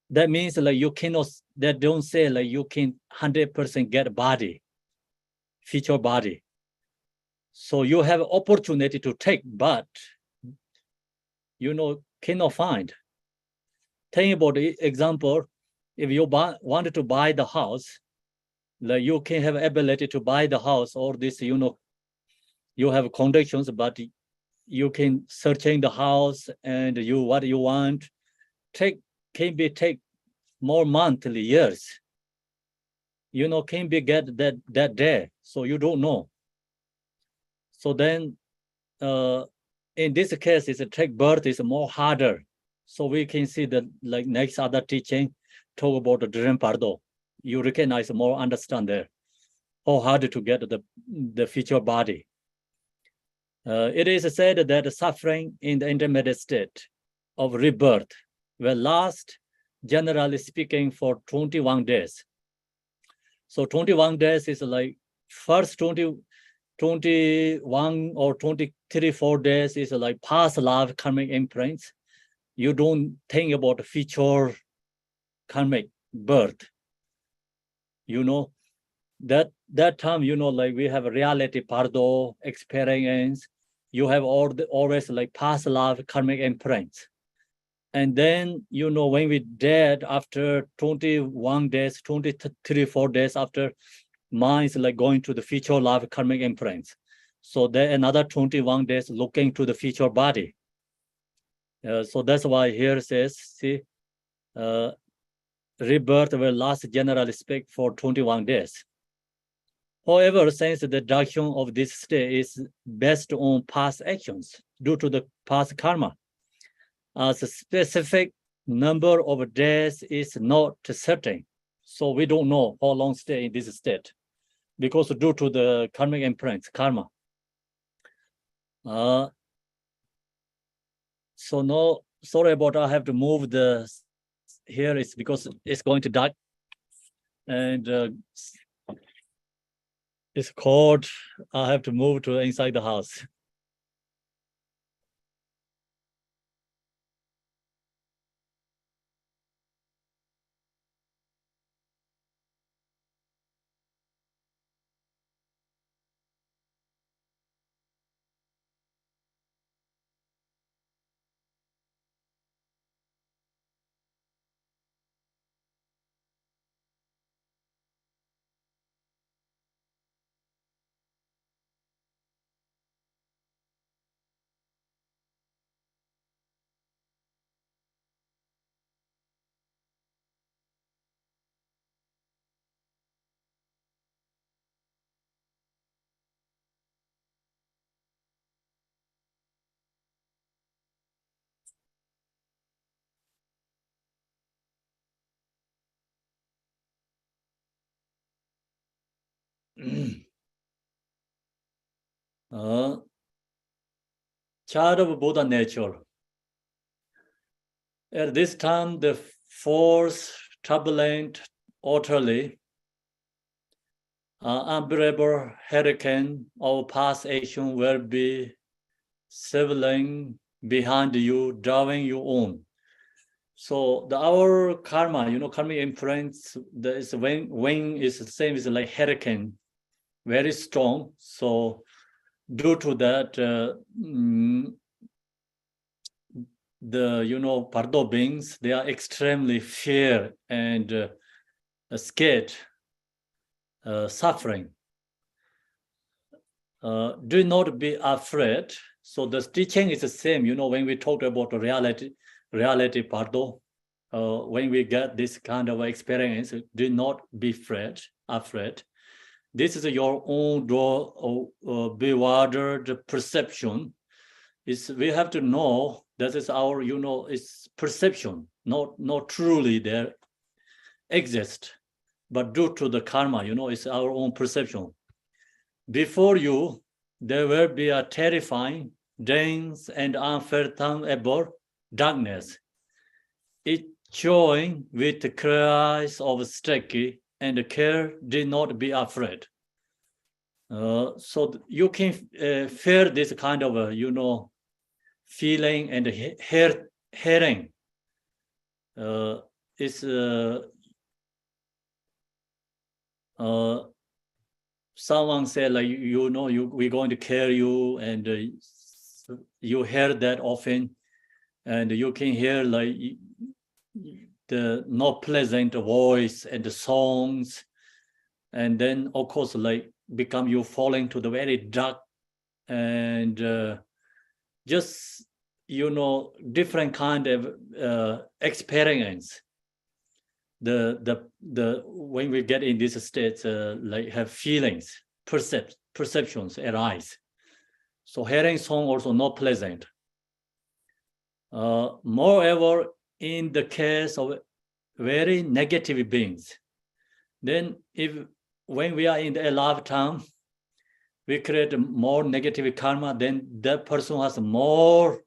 that means like you cannot, that don't say like you can 100% get body, future body. So you have opportunity to take, but cannot find. Think about the example, if you wanted to buy the house, like you can have ability to buy the house, or this, you have conditions, but you can searching the house and what you want, take more monthly years. Can be get that day, so you don't know. So then in this case, is a take birth is more harder. So we can see that like next other teaching talk about the dream Bardo. You recognize more, understand there how hard to get the future body. It is said that the suffering in the intermediate state of rebirth will last, generally speaking, for 21 days. So 21 days is like first 21 or 23, 4 days is like past life karmic imprints. You don't think about future karmic birth. You know, that time, you know, like we have a reality Bardo experience. You have always like past life karmic imprints. And then, you know, when we dead after 21 days, 23, 4 days after, mind is like going to the future life karmic imprints. So then another 21 days looking to the future body. So that's why here it says, see, rebirth will last, generally speak, for 21 days. However, since the direction of this state is based on past actions due to the past karma, as a specific number of days is not certain. So we don't know how long stay in this state because due to the karmic imprints, karma. So no, sorry about I have to move the, here is because it's going to die. And it's cold, I have to move to inside the house. Child of Buddha nature. At this time, the force, turbulent, utterly unbearable hurricane of past action will be swirling behind you, driving you on. So our karma, you know, karmic imprints, the wind is the same as like hurricane, very strong. So due to that, the, you know, Bardo beings, they are extremely fear and scared, suffering. Do not be afraid. So the teaching is the same, you know, when we talk about reality Bardo, when we get this kind of experience, do not be afraid. This is your own bewildered perception. We have to know that is our, you know, it's perception, not truly there exist, but due to the karma, you know, it's our own perception. Before you, there will be a terrifying, dense, and unfathomable darkness. It joined with the cries of Stekki and care, did not be afraid. So you can feel this kind of, you know, feeling and hearing. It's someone said, like, you know, we're going to carry you, and you hear that often, and you can hear like the not pleasant voice and the songs, and then of course like become you falling to the very dark and just, you know, different kind of experience. The when we get in this state, like have feelings, perceptions arise. So hearing song also not pleasant. Moreover, in the case of very negative beings, then when we are in the lifetime, we create more negative karma, then that person has more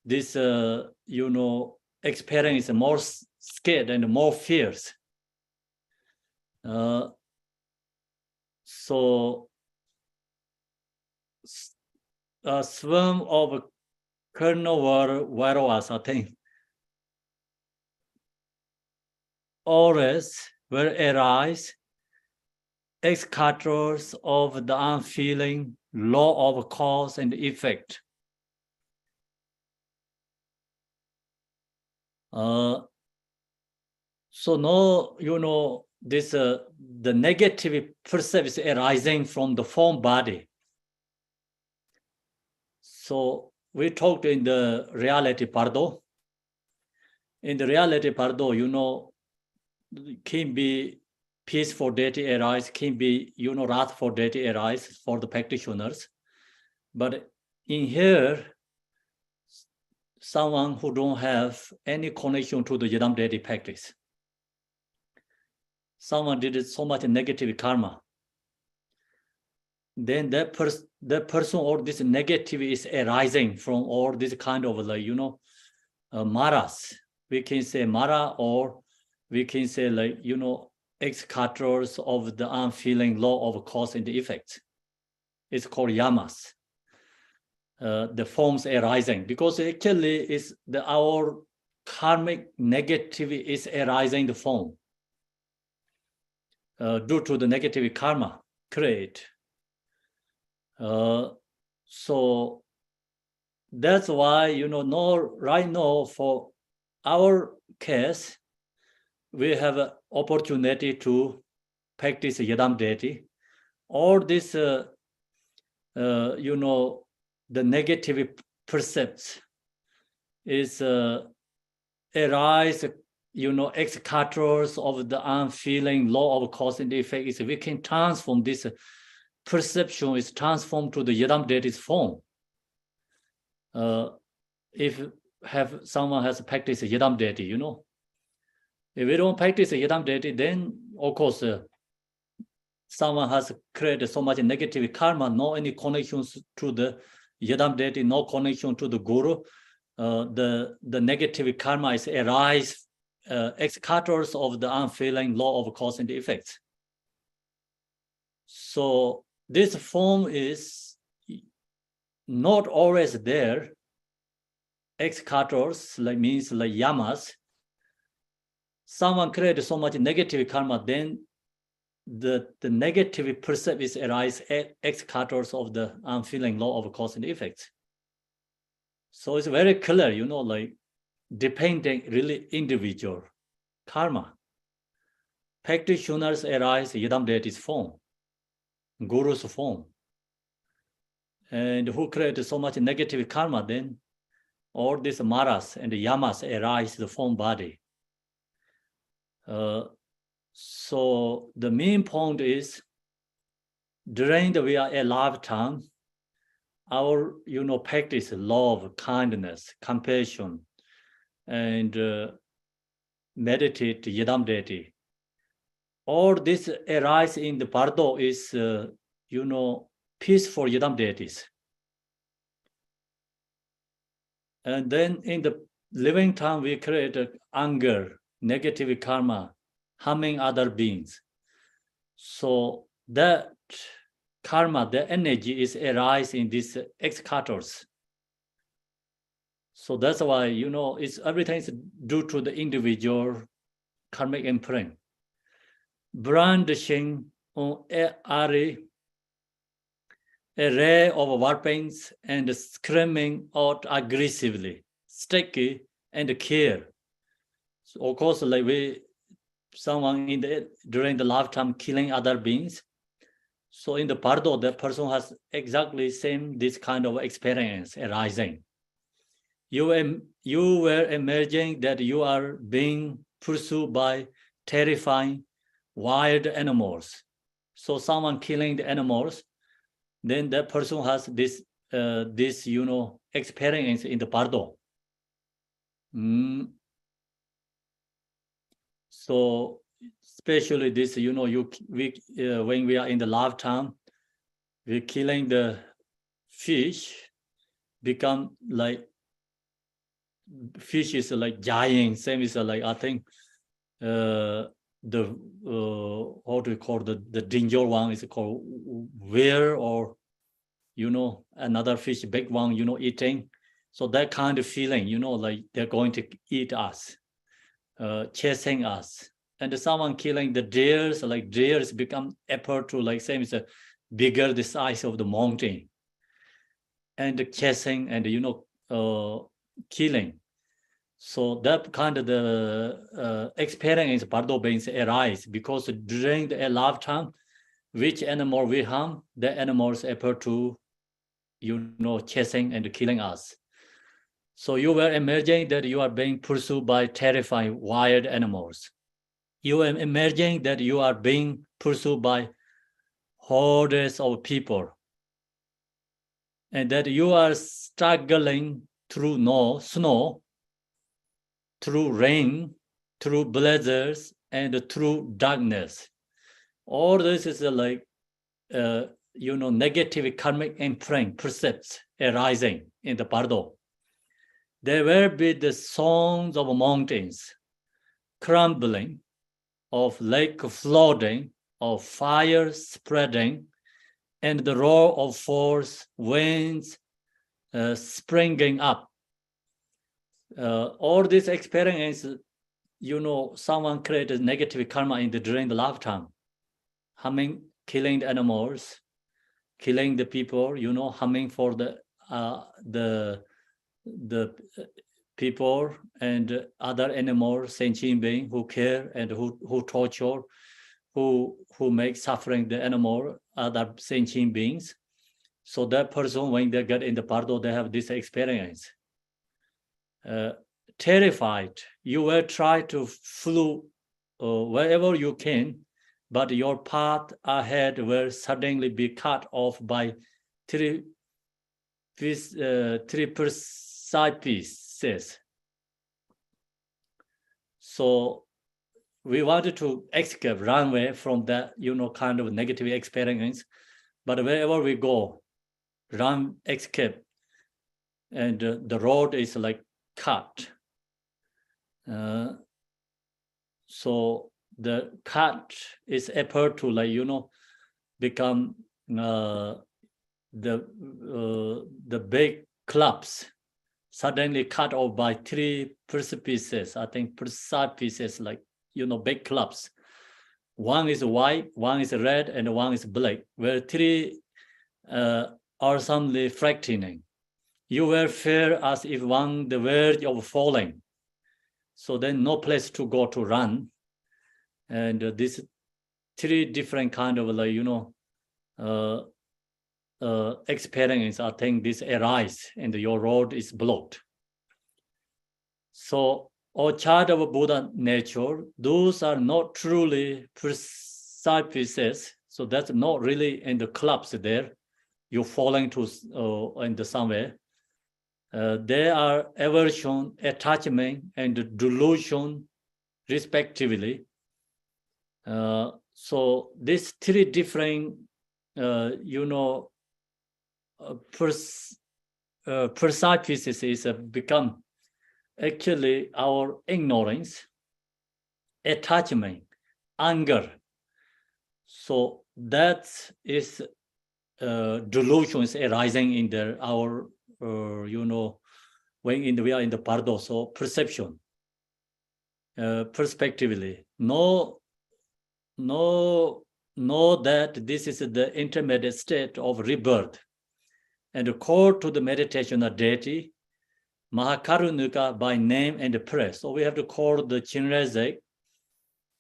this, you know, experience, more scared and more fears. So a swarm of carnivores, I think, always will arise ex-cathars of the unfeeling law of cause and effect. So now, this the negative perception is arising from the form body. So we talked in the reality Bardo. In the reality Bardo, can be peaceful deity arise, can be, wrathful deity arise for the practitioners. But in here, someone who don't have any connection to the Yidam deity practice, someone did so much negative karma, then that person or this negative is arising from all this kind of maras. We can say mara, or we can say ex-cathars of the unfeeling law of cause and effect. It's called yamas. The forms arising, because actually is our karmic negative is arising the form due to the negative karma create. So that's why, right now for our case, we have an opportunity to practice Yidam deity. All this, the negative percepts is arise, ex-cathars of the unfeeling law of cause and effect. Is we can transform this perception is transformed to the Yidam deity's form. If someone has practiced Yidam deity, if we don't practice Yidam deity, then of course someone has created so much negative karma, no any connections to the Yidam deity, no connection to the guru. The negative karma is arise ex-cathars of the unfeeling law of cause and effect. So this form is not always there. Ex-cathars means like yamas. Someone created so much negative karma, then the negative percept is arise ex-cathars of the unfeeling law of cause and effect. So it's very clear, depending really individual karma. Practitioners arise Yidam deity's form, guru's form. And who created so much negative karma, then all these maras and yamas arise the form body. So the main point is, during we are a lifetime, our practice love, kindness, compassion, and meditate Yidam deity. All this arise in the Bardo is peaceful Yidam deities. And then in the living time, we create anger, negative karma, harming other beings. So that karma, the energy is arise in these ex-cathars. So that's why, it's everything is due to the individual karmic imprint. Brandishing on a ray of weapons and screaming out aggressively, sticky and care. So of course, someone during the lifetime killing other beings. So in the Bardo, the person has exactly this kind of experience arising. You were imagining that you are being pursued by terrifying wild animals. So someone killing the animals, then that person has this experience in the Bardo. So especially this, when we are in the lifetime, we're killing the fish, become like fish is like giant, same is I think how do we call the danger one is called whale or, another fish, big one, eating. So that kind of feeling, like they're going to eat us, chasing us. And someone killing the deers, like deers become apple to like same as a bigger the size of the mountain. And chasing and, killing. So that kind of the experience Bardo beings arise because during the lifetime, which animal we harm, the animals appear to, chasing and killing us. So you were imagining that you are being pursued by terrifying wild animals. You are imagining that you are being pursued by hordes of people, and that you are struggling through snow, through rain, through blizzards, and through darkness. All this is like, negative karmic imprint percepts arising in the Bardo. There will be the songs of mountains crumbling, of lake flooding, of fire spreading, and the roar of force winds springing up. All this experience, someone created negative karma during the lifetime, harming, killing the animals, killing the people, harming for the people and other animals, sentient beings who care and who torture, who make suffering the animal, other sentient beings. So that person, when they get in the Bardo, they have this experience. Terrified, you will try to flee wherever you can, but your path ahead will suddenly be cut off by three precipices. So we wanted to escape, run away from that, kind of negative experience. But wherever we go, run, escape, and the road is like cut. So the cut is appear to like, become the big clubs suddenly cut off by three precipices. I think precipices like, big clubs. One is white, one is red, and one is black, where three are suddenly fractioning. You will fear as if on the verge of falling. So then no place to go to run. And these three different kind of like, experience, I think this arise and your road is blocked. So, or child of Buddha nature, those are not truly precipices. So that's not really in the clubs there. You're falling to in the somewhere. They are aversion, attachment, and delusion, respectively. So these three different, precipices is become actually our ignorance, attachment, anger. So that is delusions arising in there, our when we are in the Bardo, so perception, perspectively. Know that this is the intermediate state of rebirth, and call to the meditation of deity, Mahakarunika by name and prayer. So we have to call the Chinrezek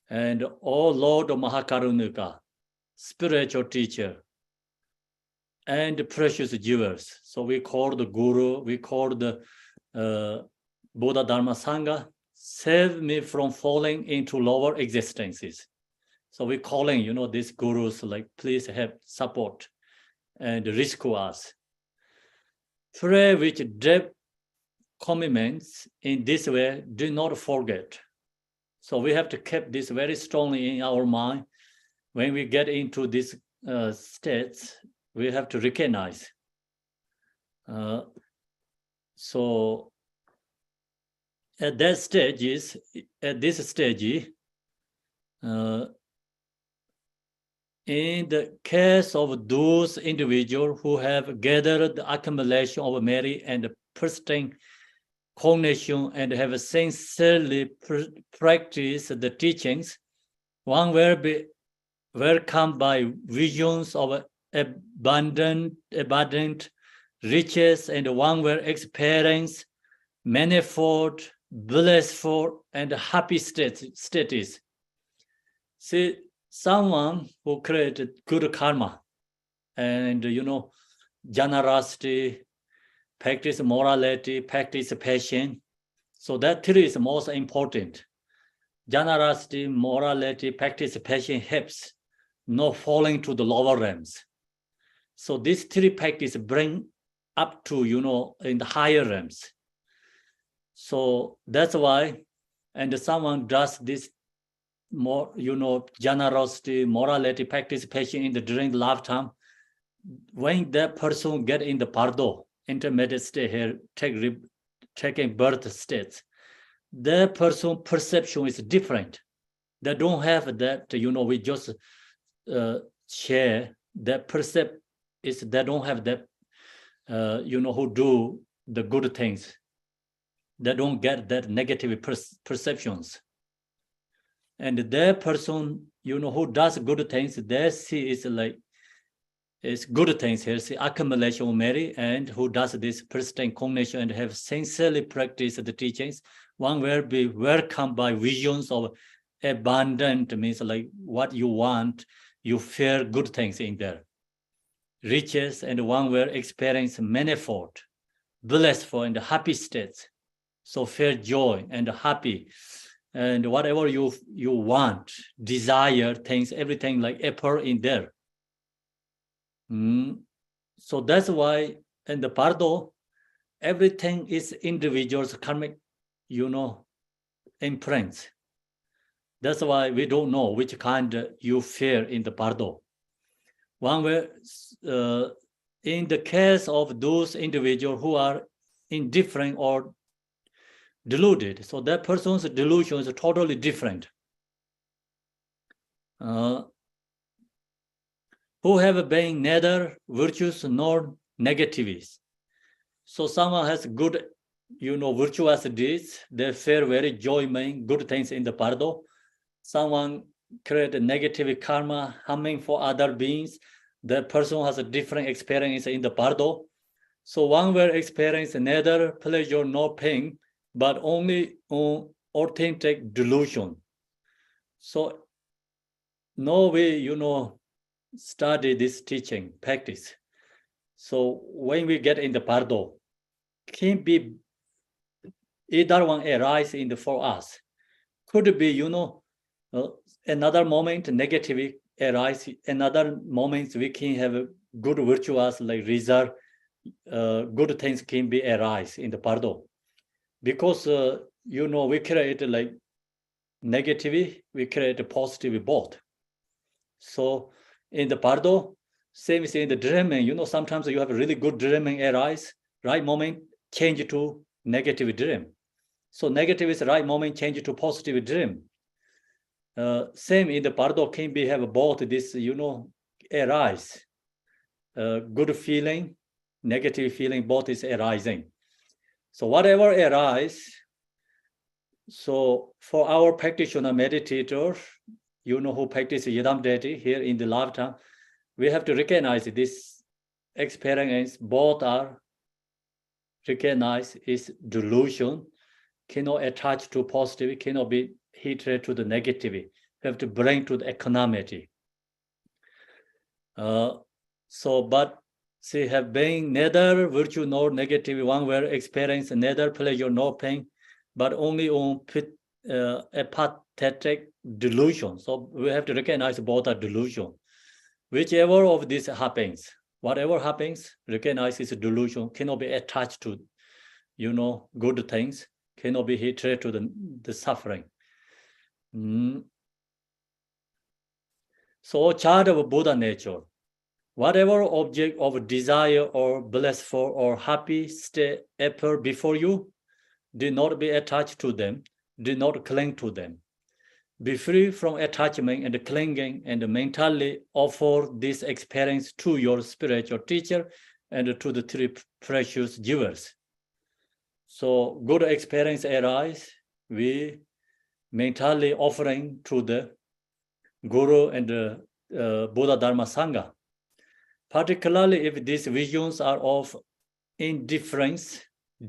and O Lord of Mahakarunika, spiritual teacher, and precious jewels. So we call the Guru, we call the Buddha Dharma Sangha, save me from falling into lower existences. So we're calling, these gurus like, please help, support, and rescue us. Pray with deep commitments in this way, do not forget. So we have to keep this very strongly in our mind. When we get into these states, we have to recognize. So at this stage, In the case of those individuals who have gathered the accumulation of merit and persisting cognition and have sincerely practiced the teachings, one will be welcomed by visions of abundant riches, and one will experience manifold, blissful, and happy status. See, someone who created good karma and, generosity, practice morality, practice passion. So that three is most important. Generosity, morality, practice passion helps not falling to the lower realms. So these three practice bring up to, in the higher realms. So that's why, and someone does this more, generosity, morality, practice passion in the during lifetime. When that person get in the Bardo, intermediate state here, taking birth states, the person perception is different. They don't have that, we just share that percept is they don't have that, who do the good things. They don't get that negative perceptions. And that person, who does good things, they see it's good things here, see accumulation of merit, and who does this persistent cognition and have sincerely practiced the teachings, one will be welcomed by visions of abundant, means like what you want, you feel good things in there. Riches, and one will experience manifold, blissful, and happy states. So feel joy and happy. And whatever you want, desire things, everything like appear in there. So that's why in the Bardo, everything is individual's karmic, imprints. That's why we don't know which kind you fear in the Bardo. One way, in the case of those individuals who are indifferent or deluded, so that person's delusion is totally different. Who have been neither virtuous nor negatives. So someone has good, virtuous deeds, they feel very joy-making, good things in the Bardo. Someone create a negative karma, harming for other beings. That person has a different experience in the Bardo. So one will experience neither pleasure nor pain, but only on authentic delusion. So no way, study this teaching, practice. So when we get in the Bardo, can be either one arise in the for us. Could be, another moment negative arise, another moment we can have a good virtuous like result, good things can be arise in the Bardo. Because, we create like negative, we create positive both. So in the Bardo, same as in the dreaming, sometimes you have a really good dreaming arise, right moment, change to negative dream. So negative is right moment, change to positive dream. Same in the Bardo can be have both this, arise. Good feeling, negative feeling, both is arising. So whatever arise, so for our practitioner meditator, who practice Yidam deity here in the lifetime, we have to recognize this experience, both are recognized is delusion, cannot attach to positive, cannot be hatred to the negative. We have to bring to the equanimity. But see, have been neither virtue nor negative, one will experience neither pleasure nor pain, but only on apathetic delusion. So we have to recognize both are delusion. Whichever of this happens, whatever happens, recognize it's a delusion, cannot be attached to, good things, cannot be hatred to the suffering. So child of Buddha nature, whatever object of desire or blissful or happy state appear before you, do not be attached to them, do not cling to them. be free from attachment and clinging, and mentally offer this experience to your spiritual teacher and to the three precious jewels. So good experience arise, we mentally offering to the Guru and Buddha Dharma Sangha. Particularly if these visions are of indifference,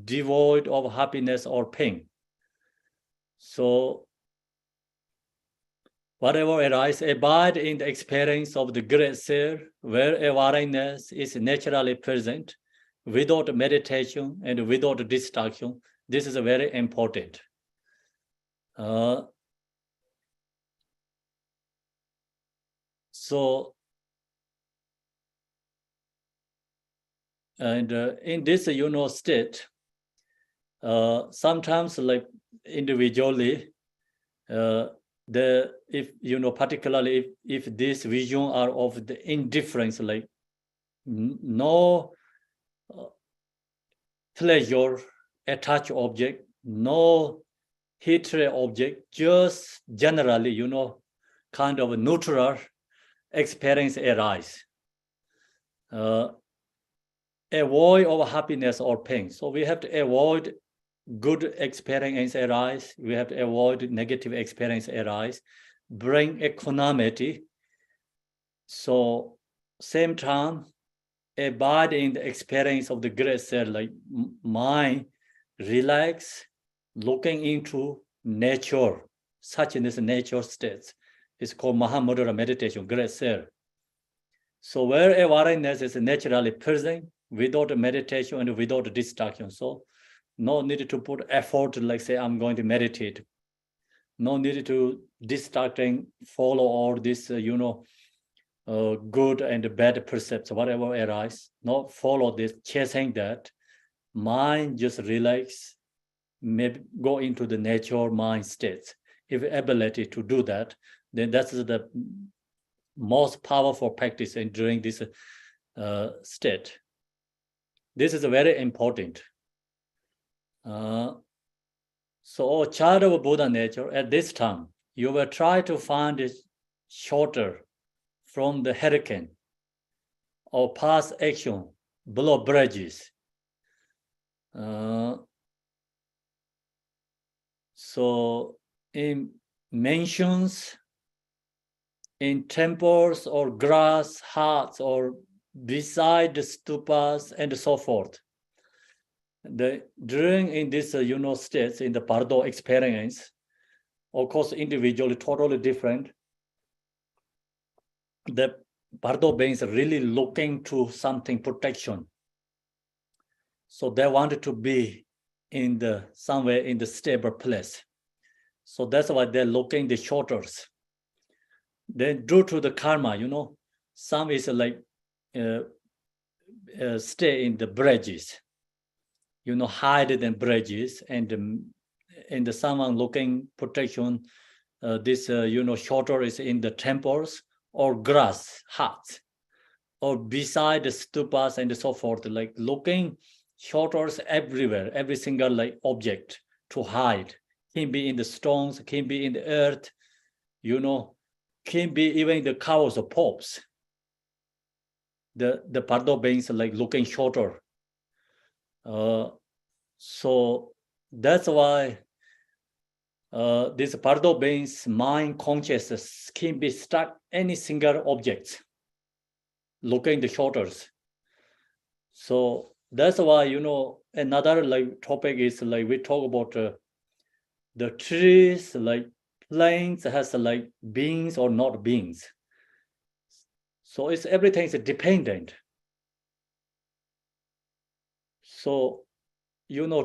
devoid of happiness or pain. So whatever arises, abide in the experience of the great self, where awareness is naturally present, without meditation and without distraction. This is very important. So, and in this, state, sometimes like individually, if particularly if this vision are of the indifference, like no pleasure attached object, no hatred object, just generally, kind of a neutral experience arise. Avoid of happiness or pain. So we have to avoid good experience arise. We have to avoid negative experience arise. Bring equanimity. So same time, abide in the experience of the great self, like mind, relax, looking into nature, such in this nature states. It's called Mahamudra meditation, great self. So where awareness is naturally present, without meditation and without distraction. So no need to put effort, like say, I'm going to meditate. No need to distracting, follow all this, good and bad precepts, whatever arise. Not follow this, chasing that. Mind just relax, maybe go into the nature mind states. If ability to do that, then that's the most powerful practice in during this state. This is very important. So, a child of Buddha nature, at this time, you will try to find it shorter from the hurricane or past action, below bridges. So, in mansions, in temples or grass huts or beside the stupas and so forth. During in this states in the Bardo experience, of course individually totally different. The Bardo beings are really looking to something protection. So they wanted to be in the somewhere in the stable place. So that's why they're looking the shelters. Then due to the karma, some is like stay in the bridges, hide in bridges, and the someone looking protection. This shelter is in the temples or grass huts, or beside the stupas and so forth, like looking shelters everywhere, every single like object to hide. Can be in the stones, can be in the earth, can be even the cows or pops. The Bardo beings like looking shorter. So that's why this Bardo beings mind consciousness can be stuck any single object, looking the shoulders. So that's why another like topic is like we talk about the trees, like planes has like beings or not beings. So it's everything is dependent. So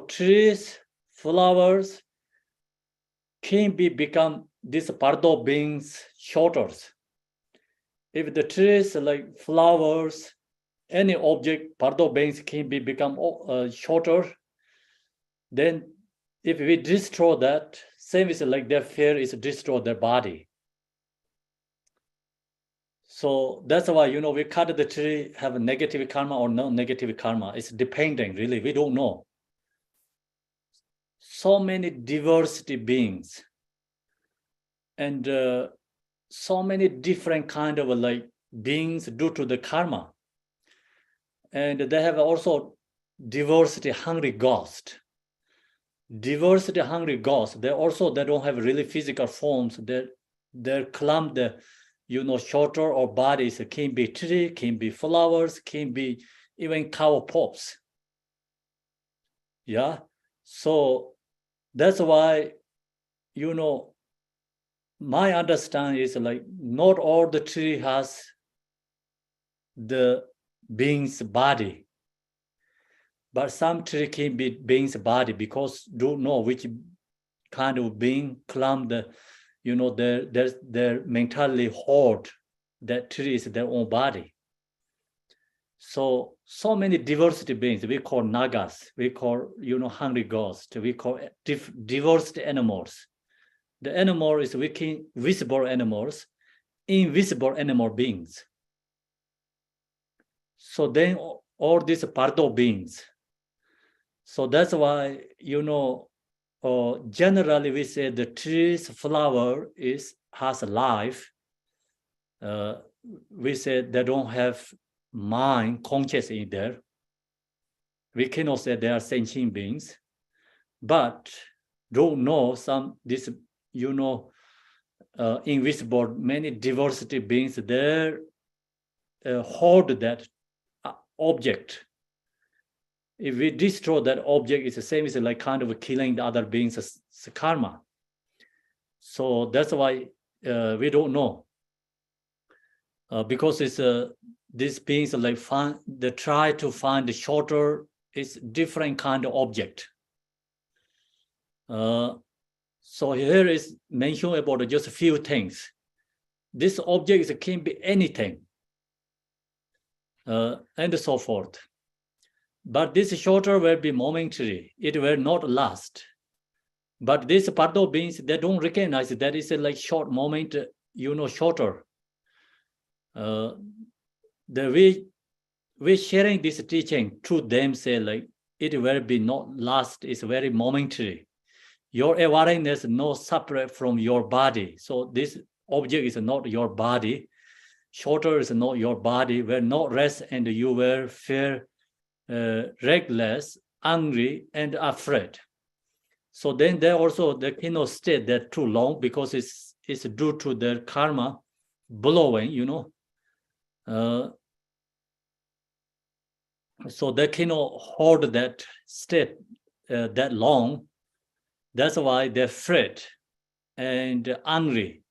trees, flowers can become this Bardo beings shelters. If the trees like flowers, any object, Bardo beings can become shorter. Then if we destroy that, same is like their fear is destroy their body. So that's why, we cut the tree, have a negative karma or no negative karma. It's depending, really, we don't know. So many diversity beings. and so many different kind of like beings due to the karma. And they have also diversity hungry ghost. Diversity hungry ghosts, they don't have really physical forms. They're clump the shorter or bodies. It can be tree, can be flowers, can be even cow pops. Yeah. So that's why my understanding is like not all the tree has the being's body, but some tree can be being's body because don't know which kind of being climb the, they're mentally hold that tree is their own body. So many diversity beings, we call nagas, we call, hungry ghosts, we call diverse animals. The animal is visible animals, invisible animal beings. So then all these Bardo beings. So that's why, generally we say the tree's flower has life. We say they don't have mind, conscious in there. We cannot say they are sentient beings, but don't know invisible, many diversity beings there hold that object. If we destroy that object, it's the same as like kind of killing the other beings as karma. So that's why we don't know. Because it's these beings like they try to find the shorter, it's different kind of object. So here is mentioned about just a few things. This object can be anything, and so forth. But this shorter will be momentary. It will not last. But these Bardo beings, they don't recognize that it's a like short moment, shorter. We sharing this teaching to them, say like it will be not last. It's very momentary. Your awareness not separate from your body. So this object is not your body. Shorter is not your body. Will not rest, and you will feel reckless, angry, and afraid. So then they cannot stay there too long because it's due to their karma blowing, so they cannot hold that state that long. That's why they're afraid and angry.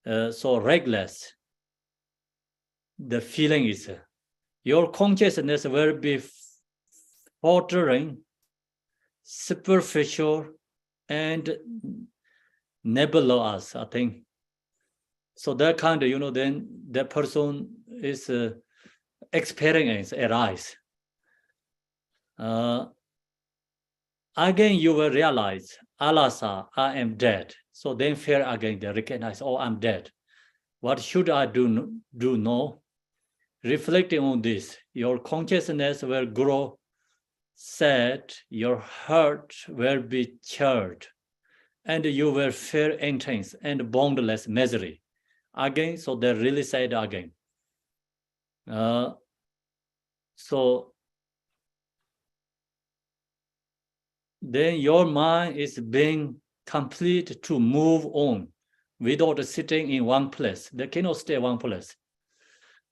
So reckless. The feeling is your consciousness will be faltering, superficial, and nebulous, I think. So that kind of, then that person is experience arise. Again, you will realize, Alasa, I am dead. So then fear again, they recognize, oh, I'm dead. What should I do now? Reflecting on this, your consciousness will grow sad, your heart will be chilled, and you will feel intense and boundless misery. Again, so they really said again. So then your mind is being complete to move on without sitting in one place. They cannot stay in one place.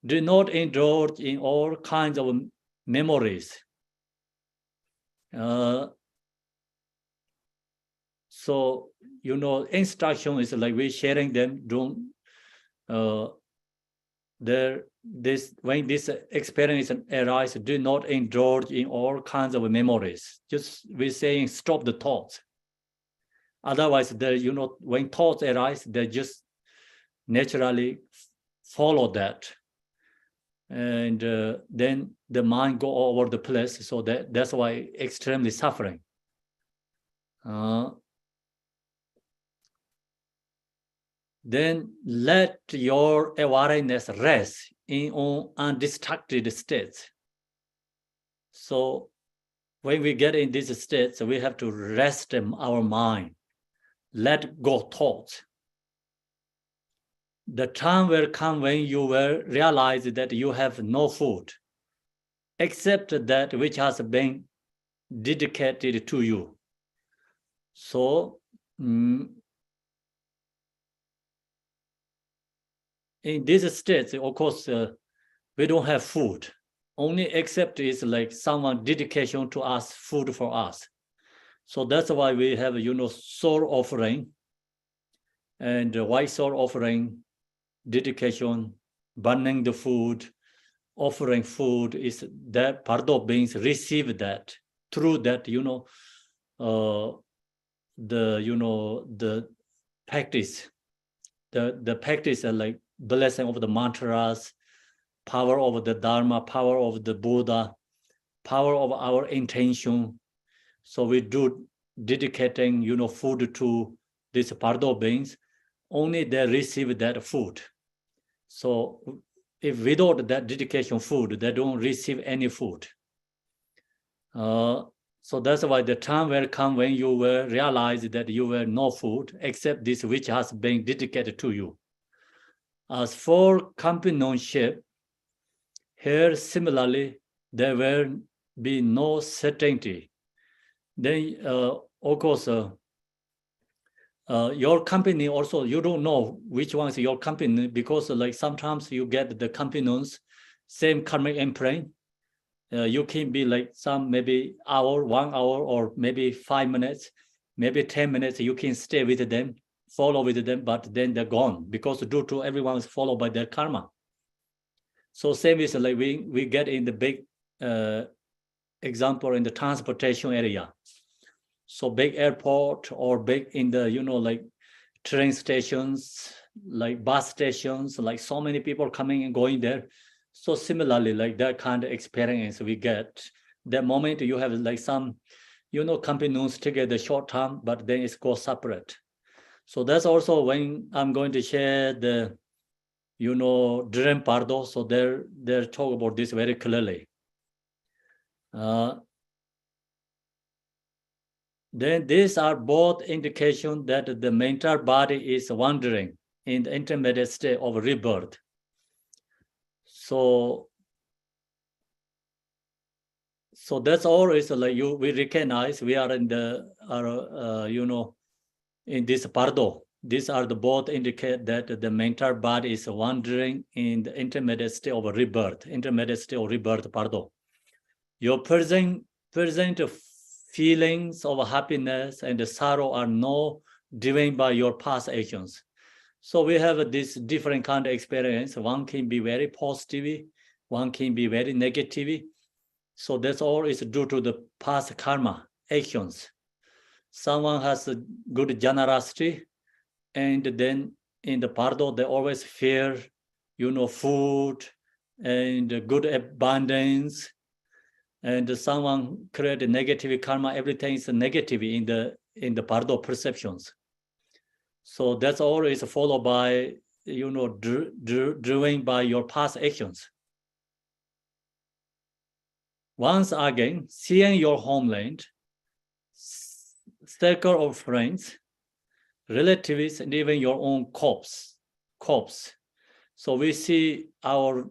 Do not indulge in all kinds of memories. So, instruction is like we're sharing them. Don't when this experience arises, do not indulge in all kinds of memories. Just we're saying stop the thoughts. Otherwise, when thoughts arise, they just naturally follow that, and then the mind go all over the place. So that's why extremely suffering. Then let your awareness rest in undistracted states. So when we get in these states, we have to rest our mind, let go thoughts. the time will come when you will realize that you have no food except that which has been dedicated to you. So in this state, of course, we don't have food. Only except is like someone dedication to us, food for us. So that's why we have, soul offering and white soul offering, dedication, burning the food, offering food is that Bardo beings receive that through that, the practice, the practice are like blessing of the mantras, power of the Dharma, power of the Buddha, power of our intention. So we do dedicating, food to these Bardo beings, only they receive that food. So if without that dedication food, they don't receive any food. So that's why the time will come when you will realize that you will no food except this which has been dedicated to you. As for companionship, here similarly, there will be no certainty. Then, of course, your company also, you don't know which one is your company because like sometimes you get the companions, same karmic imprint. You can be like some maybe hour, 1 hour, or maybe 5 minutes, maybe 10 minutes, you can stay with them, follow with them, but then they're gone because due to everyone is followed by their karma. So same is like we get in the big example in the transportation area. So big airport or big in the, like train stations, like bus stations, like so many people coming and going there. So similarly, like that kind of experience we get, the moment you have like some, companions together short term, but then it's called separate. So that's also when I'm going to share the, dream Bardo. So they're talk about this very clearly. Then these are both indications that the mental body is wandering in the intermediate state of rebirth. So that's always like we recognize we are in the, in this Bardo. These are the both indicate that the mental body is wandering in the intermediate state of rebirth, Bardo. Your present feelings of happiness and sorrow are not driven by your past actions. So we have this different kind of experience. One can be very positive, one can be very negative. So that's all is due to the past karma actions. Someone has a good generosity, and then in the Bardo, they always fear, food and good abundance. And someone create a negative karma, everything is negative in the Bardo perceptions. So that's always followed by, driven by your past actions. Once again, seeing your homeland, circle of friends, relatives, and even your own corpse. So we see our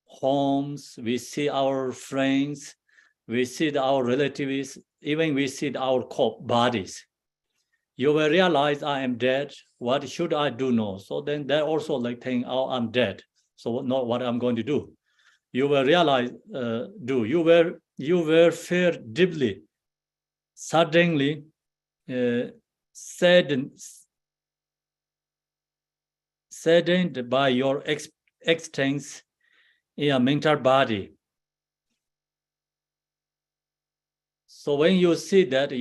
homes, we see our friends, we see our relatives, even we see our bodies. You will realize I am dead. What should I do now? So then they're also like saying, oh, I'm dead. So not what I'm going to do. You will realize, you will fear deeply, suddenly, saddened by your existence in a mental body. So when you see that,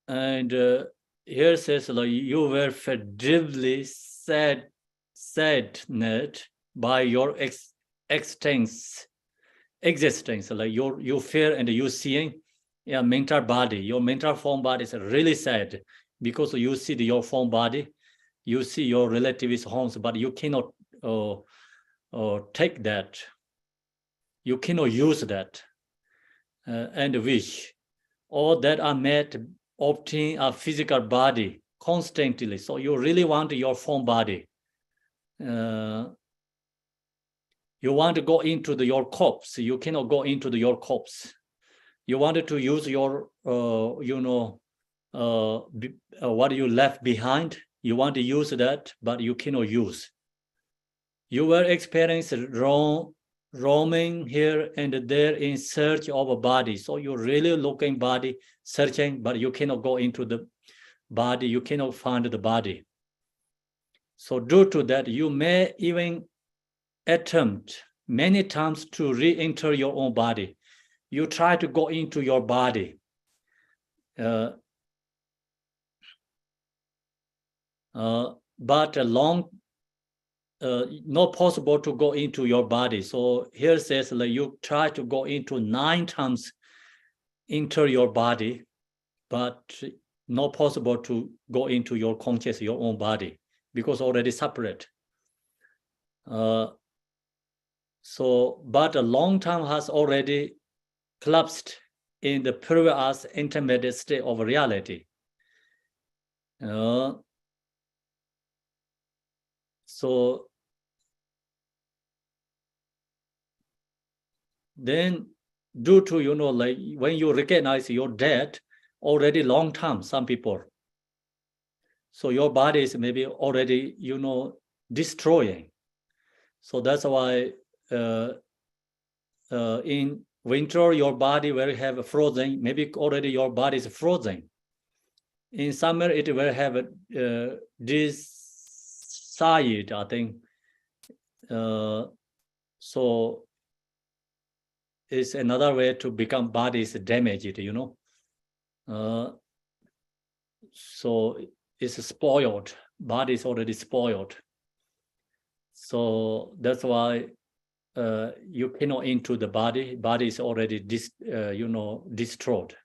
and here says like you were deeply saddened by your existence, like you fear and you seeing mental body. Your mental form body is really sad because you see your form body, you see your relatives' homes, but you cannot take that. You cannot use that and wish. or that are made to obtain a physical body constantly. So you really want your form body. You want to go into your corpse. You cannot go into your corpse. You wanted to use your, what you left behind. You want to use that, but you cannot use. You were experiencing roaming here and there in search of a body. So you're really looking body, searching, but you cannot go into the body. You cannot find the body. So due to that, you may even attempt many times to re-enter your own body. You try to go into your body. But not possible to go into your body. So here says like you try to go into 9 times into your body, but not possible to go into your conscious, your own body, because already separate. But a long time has already collapsed in the previous intermediate state of reality. So then due to, like when you recognize your death, already long time, some people. So your body is maybe already, destroying. So that's why in winter, your body will have a frozen, maybe already your body is frozen. In summer, it will have this side, I think. So it's another way to become body is damaged, so it's spoiled. Body is already spoiled. So that's why you cannot into the body. Body is already destroyed.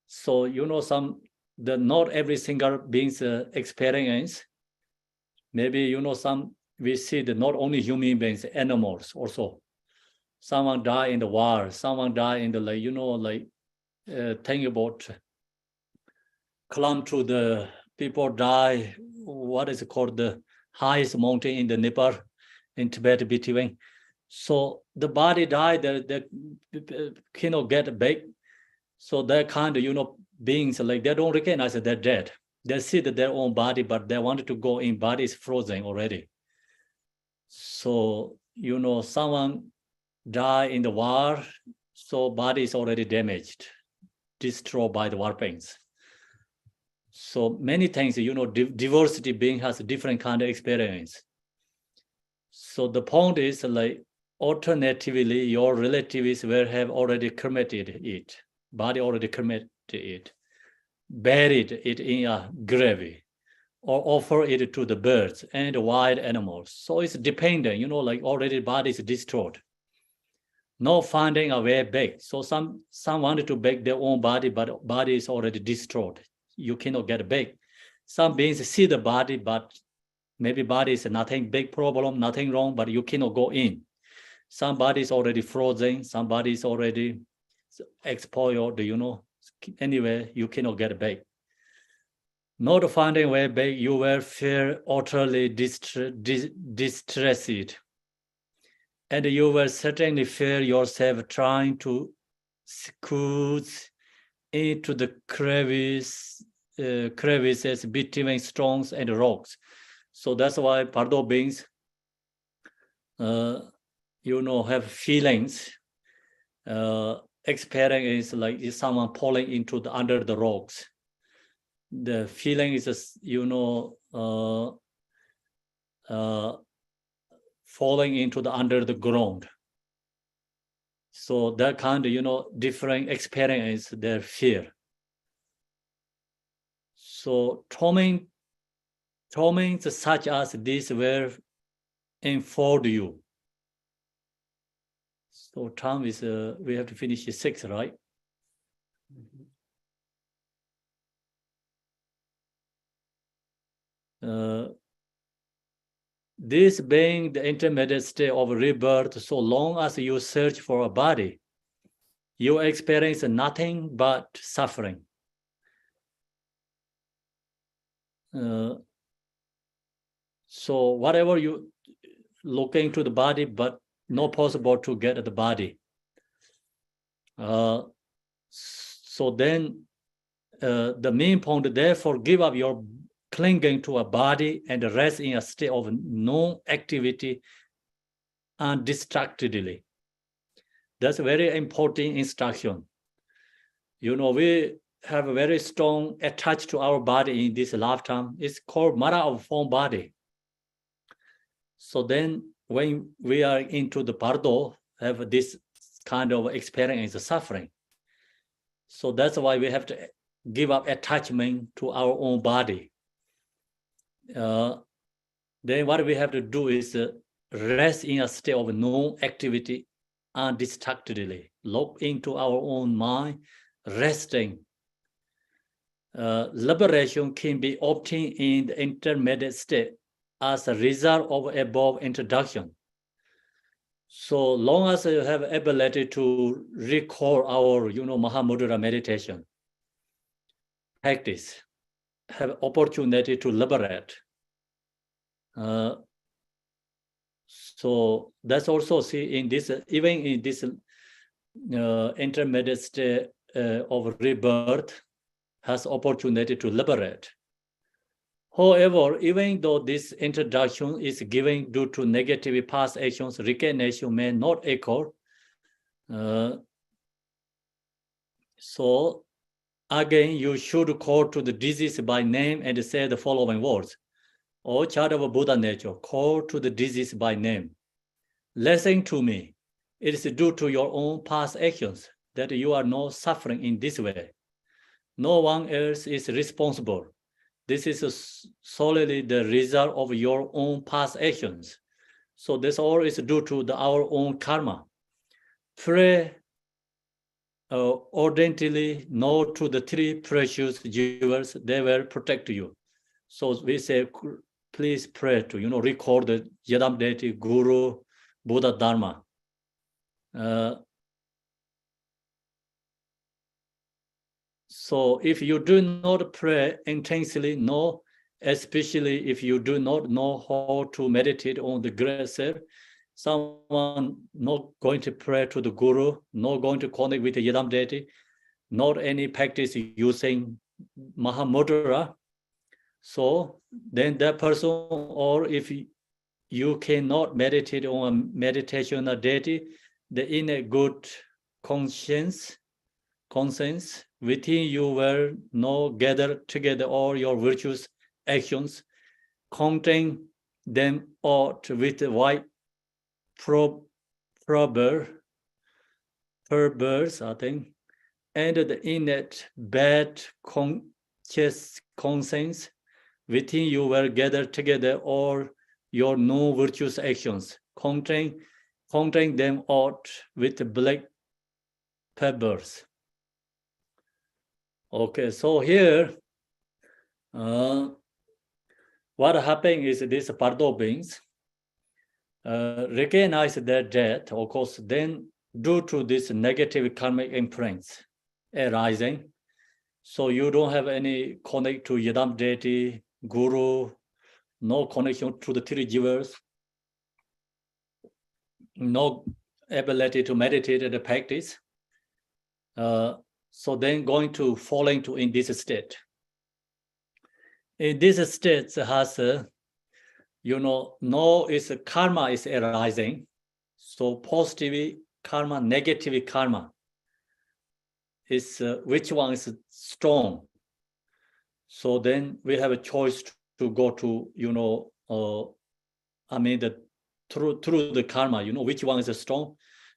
So not every single being's experience. Maybe we see that not only human beings, animals also. Someone die in the war. Someone die in the think about climb to the people die. What is it called? The highest mountain in the Nepal, in Tibet, between. So the body died. They cannot get back. So that kind of beings like they don't recognize that they're dead. They see that their own body, but they wanted to go in. Body is frozen already. So someone die in the war. So body is already damaged, destroyed by the warpings. So many things, diversity being has a different kind of experience. So the point is like alternatively, your relatives will have already cremated it. Body already cremated it, buried it in a grave, or offer it to the birds and wild animals. So it's dependent, like already body is destroyed. No finding a way back. So some wanted to back their own body, but body is already destroyed. You cannot get back. Some beings see the body, but maybe body is nothing big problem, nothing wrong, but you cannot go in. Some body is already frozen, some body is already expired, anyway, you cannot get back. Not finding way back, you will feel utterly distressed. And you will certainly feel yourself trying to squeeze into the crevices between stones and rocks. So that's why Bardo beings, have feelings. Experience like is someone falling into under the rocks. The feeling is falling into under the ground. So that kind of different experience, their fear. So torments such as this will enfold you. So time is we have to finish 6, right? This being the intermediate state of rebirth, so long as you search for a body, you experience nothing but suffering. So whatever you looking to the body, but not possible to get the body. So then the main point, therefore, give up your clinging to a body and rest in a state of non-activity undistractedly. That's a very important instruction. You know, we have a very strong attached to our body in this lifetime. It's called matter of form body. So then when we are into the Bardo, have this kind of experience of suffering. So that's why we have to give up attachment to our own body. Then what we have to do is rest in a state of non-activity undistractedly. Look into our own mind, resting. Liberation can be obtained in the intermediate state as a result of above introduction. So long as you have ability to recall our, Mahamudra meditation practice, have opportunity to liberate. So that's also see in this, even in this intermediate state of rebirth, has opportunity to liberate. However, even though this introduction is given due to negative past actions, recognition may not occur. So again, you should call to the disease by name and say the following words. O child of Buddha nature, call to the disease by name. Listen to me. It is due to your own past actions that you are not suffering in this way. No one else is responsible. This is solely the result of your own past actions. So this all is due to our own karma. Pray ardently, no to the three precious jewels, they will protect you. So we say, please pray to, record the Yadam deity, Guru, Buddha, Dharma. So if you do not pray intensely, no, especially if you do not know how to meditate on the great self, someone not going to pray to the Guru, not going to connect with the Yadam deity, not any practice using Mahamudra. So then that person, or if you cannot meditate on a meditation or deity, the inner good conscience within you will now gather together all your virtuous actions, counting them out with white perverse, I think, and the innate bad conscious conscience within you will gather together all your non-virtuous actions, counting them out with black pebbles. Okay, so here, what happened is these Bardo beings recognize their death, of course, then due to this negative karmic imprints arising. So you don't have any connect to Yadam deity, Guru, no connection to the three jewels, no ability to meditate and practice. So then going to fall into in this state. In this state has, no is karma is arising. So positive karma, negative karma is which one is strong. So then we have a choice to go to, through the karma, which one is strong.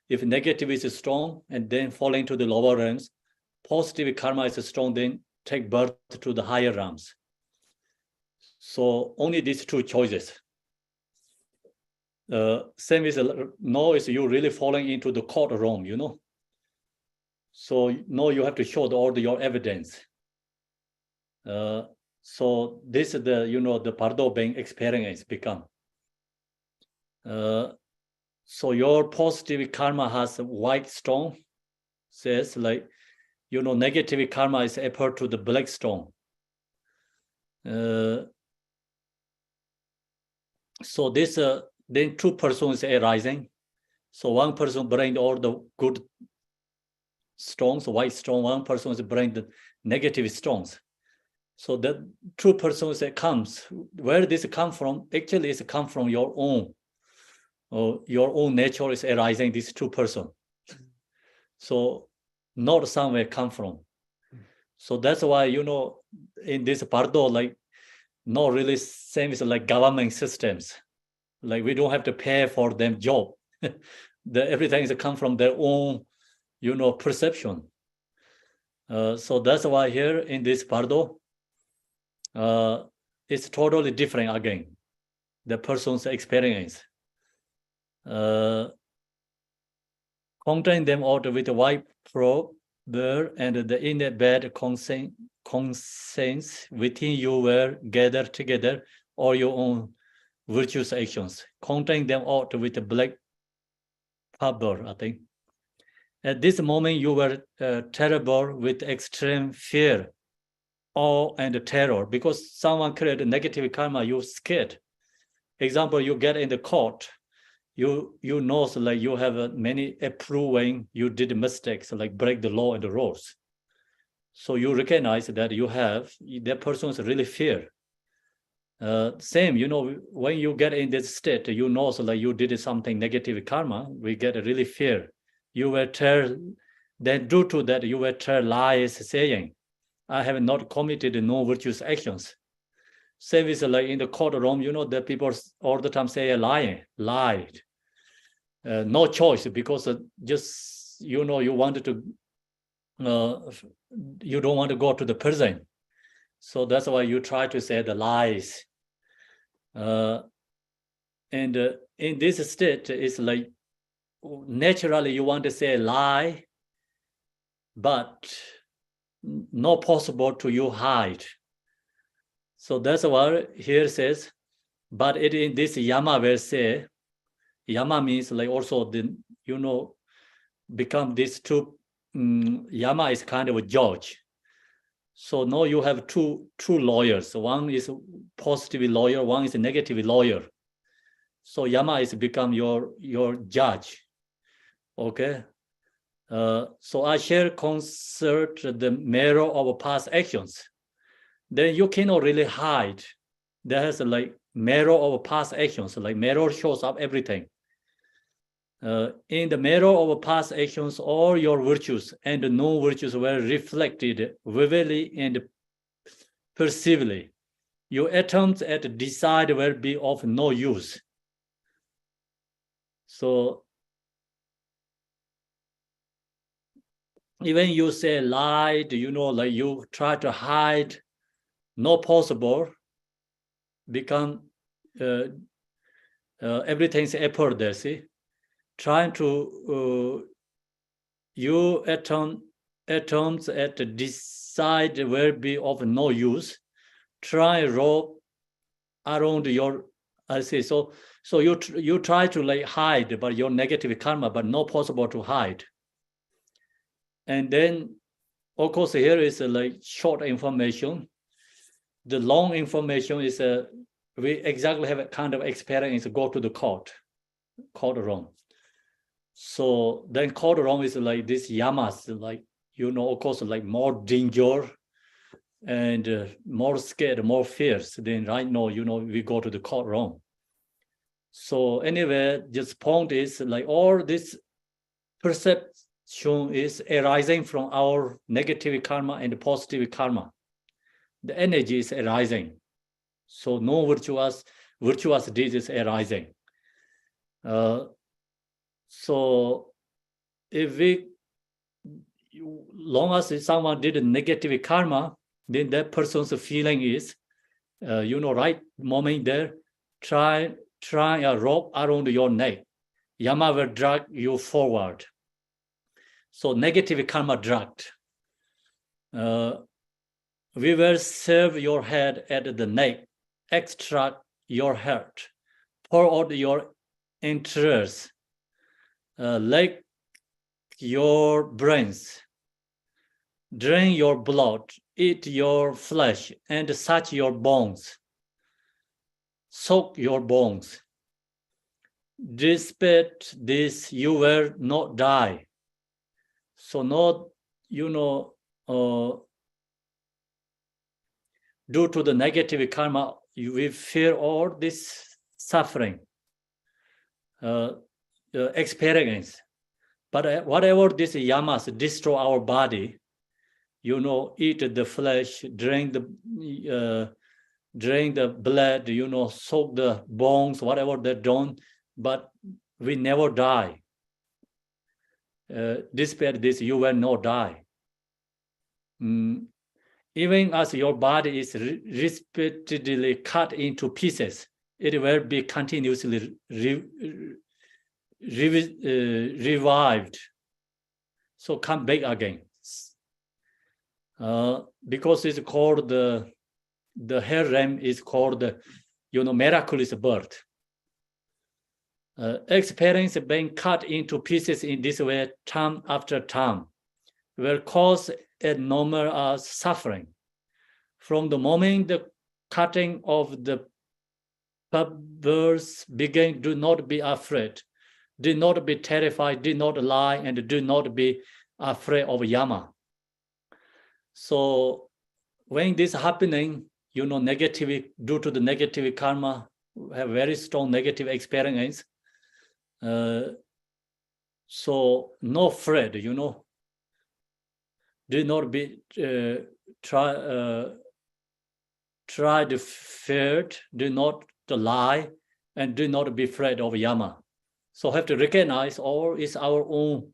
If negative is strong and then fall into the lower realms, positive karma is strong, then take birth to the higher realms. So only these two choices. Same is no is you really falling into the courtroom, So no, you have to show all your evidence. So this is the Bardo being experience become. So your positive karma has white stone. says like, negative karma is equal to the black stone. So this then two persons arising. So one person bring all the good stones, white stone. One person is bring the negative stones. So that two persons that comes, where this come from? Actually, it's come from your own. Your own nature is arising. These two person. So not somewhere come from. So that's why in this Bardo, like not really same as like government systems. Like we don't have to pay for them job. Everything is come from their own, perception. So that's why here in this Bardo, it's totally different again. The person's experience. Contain them out with a white probe there, and the inner bed conscience within you were gathered together, all your own virtuous actions. Contain them out with a black powder, I think. At this moment, you were terrible with extreme fear, awe, and terror, because someone created negative karma, you're scared. Example, you get in the court, you know, so like you have many approving, you did mistakes, like break the law and the rules. So you recognize that you have, that person's really fear. Same, when you get in this state, so like you did something negative karma, we get a really fear. You will tell, then due to that, you will tell lies saying, I have not committed no virtuous actions. Same is like in the courtroom, that people all the time say lied. No choice, because just, you wanted to, you don't want to go to the prison. So that's why you try to say the lies. And in this state, it's like, naturally you want to say lie, but not possible to you hide. So that's why here says, but it in this yama will say, yama means like also the, become these two, yama is kind of a judge. So now you have two lawyers. One is positive lawyer, one is a negative lawyer. So yama is become your judge. Okay. So I shall concert the mirror of past actions. Then you cannot really hide. There's like mirror of past actions, like mirror shows up everything. In the mirror of past actions, all your virtues and no virtues were reflected vividly and perceivably. Your attempts at decide will be of no use. So even you say lied, like you try to hide, not possible, become everything's apple there, see? Trying to, you attempts at decide will be of no use. Try rope around your, I see, so you try to like hide, but your negative karma, but not possible to hide. And then, of course, here is like short information. The long information is we exactly have a kind of experience, go to the courtroom. So then courtroom is like this yamas, like, of course, like more danger and more scared, more fierce. Then right now, we go to the courtroom. So anyway, just point is like all this perception is arising from our negative karma and positive karma. The energy is arising. So no virtuous deeds is arising. So if long as someone did a negative karma, then that person's feeling is, right moment there, try a rope around your neck. Yama will drag you forward. So negative karma dragged. We will serve your head at the neck, extract your heart, pour out your entrails, like your brains, drain your blood, eat your flesh, and such your bones, soak your bones. Despite this, you will not die. So not, due to the negative karma, we fear all this suffering, experience. But whatever these yamas destroy our body, eat the flesh, drink the blood, soak the bones, whatever they don't, but we never die. Despite this, you will not die. Even as your body is repeatedly cut into pieces, it will be continuously revived. So come back again. Because it's called the hair realm is called, miraculous birth. Experience being cut into pieces in this way time after time will cause enormous suffering. From the moment the cutting of the birds begin, do not be afraid, do not be terrified, do not lie, and do not be afraid of yama. So when this happening, negative, due to the negative karma, have very strong negative experience. So no afraid, do not be try to fear, do not lie, and do not be afraid of yama. So have to recognize all is our own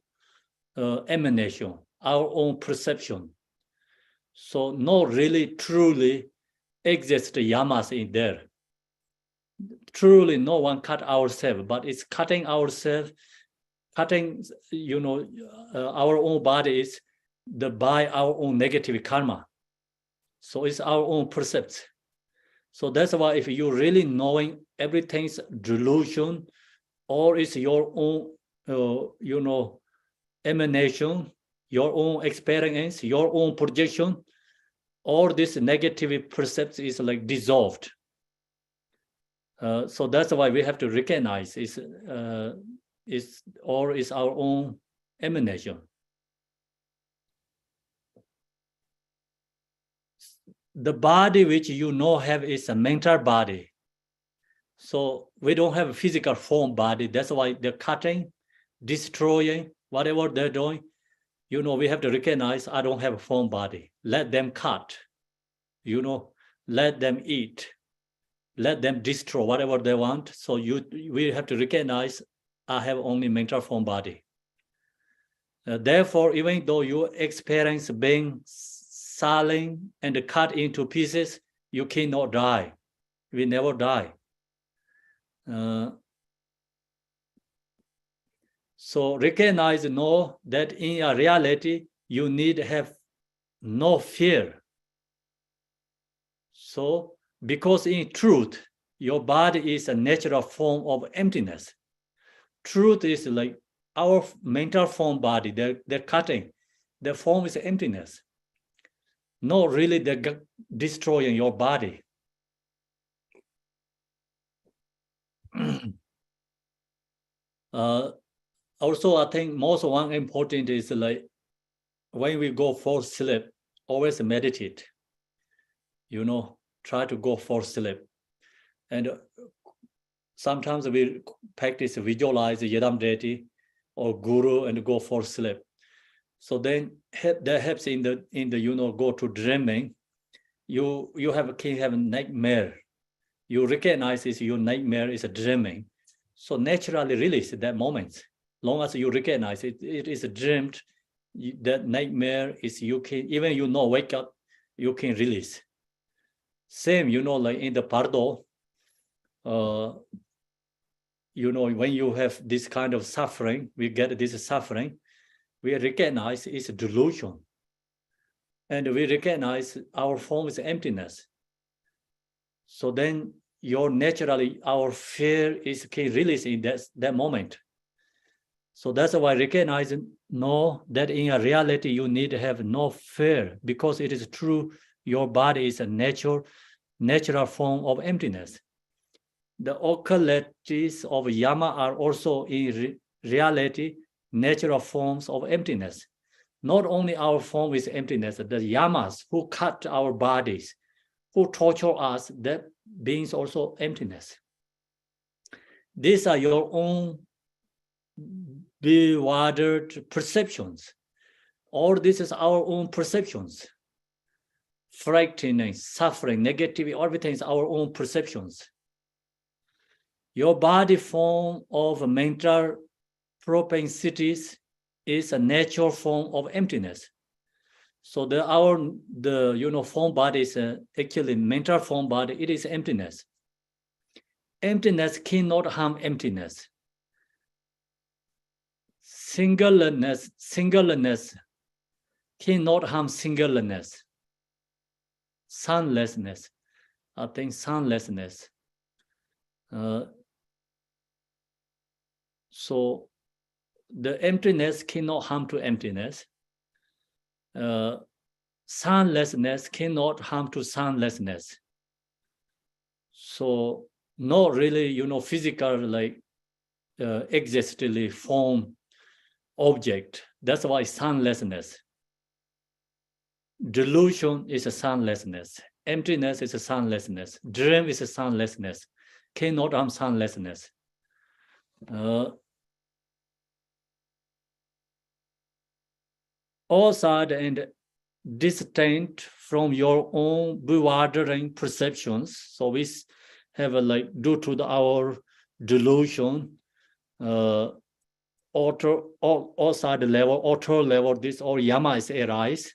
emanation, our own perception. So no really truly exist yamas in there. Truly no one cut ourselves, but it's cutting ourselves, cutting, our own bodies by our own negative karma. So it's our own percept. So that's why if you really knowing everything's delusion, or it's your own, emanation, your own experience, your own projection, all this negative perception is like dissolved. So that's why we have to recognize it's our own emanation. The body which have is a mental body. So we don't have a physical form body. That's why they're cutting, destroying, whatever they're doing. We have to recognize I don't have a form body. Let them cut, let them eat, let them destroy whatever they want. So we have to recognize I have only mental form body. Therefore, even though you experience being sullen and cut into pieces, you cannot die. We never die. So recognize, know that in a reality, you need to have no fear. So, because in truth, your body is a natural form of emptiness. Truth is like our mental form body, they're cutting. The form is emptiness. No, really, they're destroying your body. Also, I think most one important is like when we go for sleep, always meditate. Try to go for sleep. And sometimes we practice visualize Yadam deity or guru and go for sleep. So then that helps in the go to dreaming. You can have a nightmare. You recognize your nightmare is a dreaming. So naturally release that moment. Long as you recognize it is a dreamed, that nightmare is even wake up, you can release. Same, like in the Bardo, when you have this kind of suffering, we get this suffering, we recognize it's a delusion. And we recognize our form is emptiness. So then our fear can release in that moment. So that's why recognize, know that in a reality you need to have no fear, because it is true your body is a natural form of emptiness. The occulties of yama are also in reality natural forms of emptiness. Not only our form is emptiness, the yamas who cut our bodies, who torture us, that beings also emptiness. These are your own bewildered perceptions. All this is our own perceptions. Frightening, suffering, negativity, everything is our own perceptions. Your body form of mental propensities is a natural form of emptiness. So the form body is actually mental form body. It is emptiness. Emptiness cannot harm emptiness. Singleness cannot harm singleness. Sunlessness, I think sunlessness. So the emptiness cannot harm to emptiness. Sunlessness cannot harm to sunlessness. So not really, physical like existently form object. That's why sunlessness. Delusion is a sunlessness. Emptiness is a sunlessness. Dream is a sunlessness. Cannot harm sunlessness. Outside and distinct from your own bewildering perceptions. So we have due to our delusion, outside level, outer level, this all yama is arise.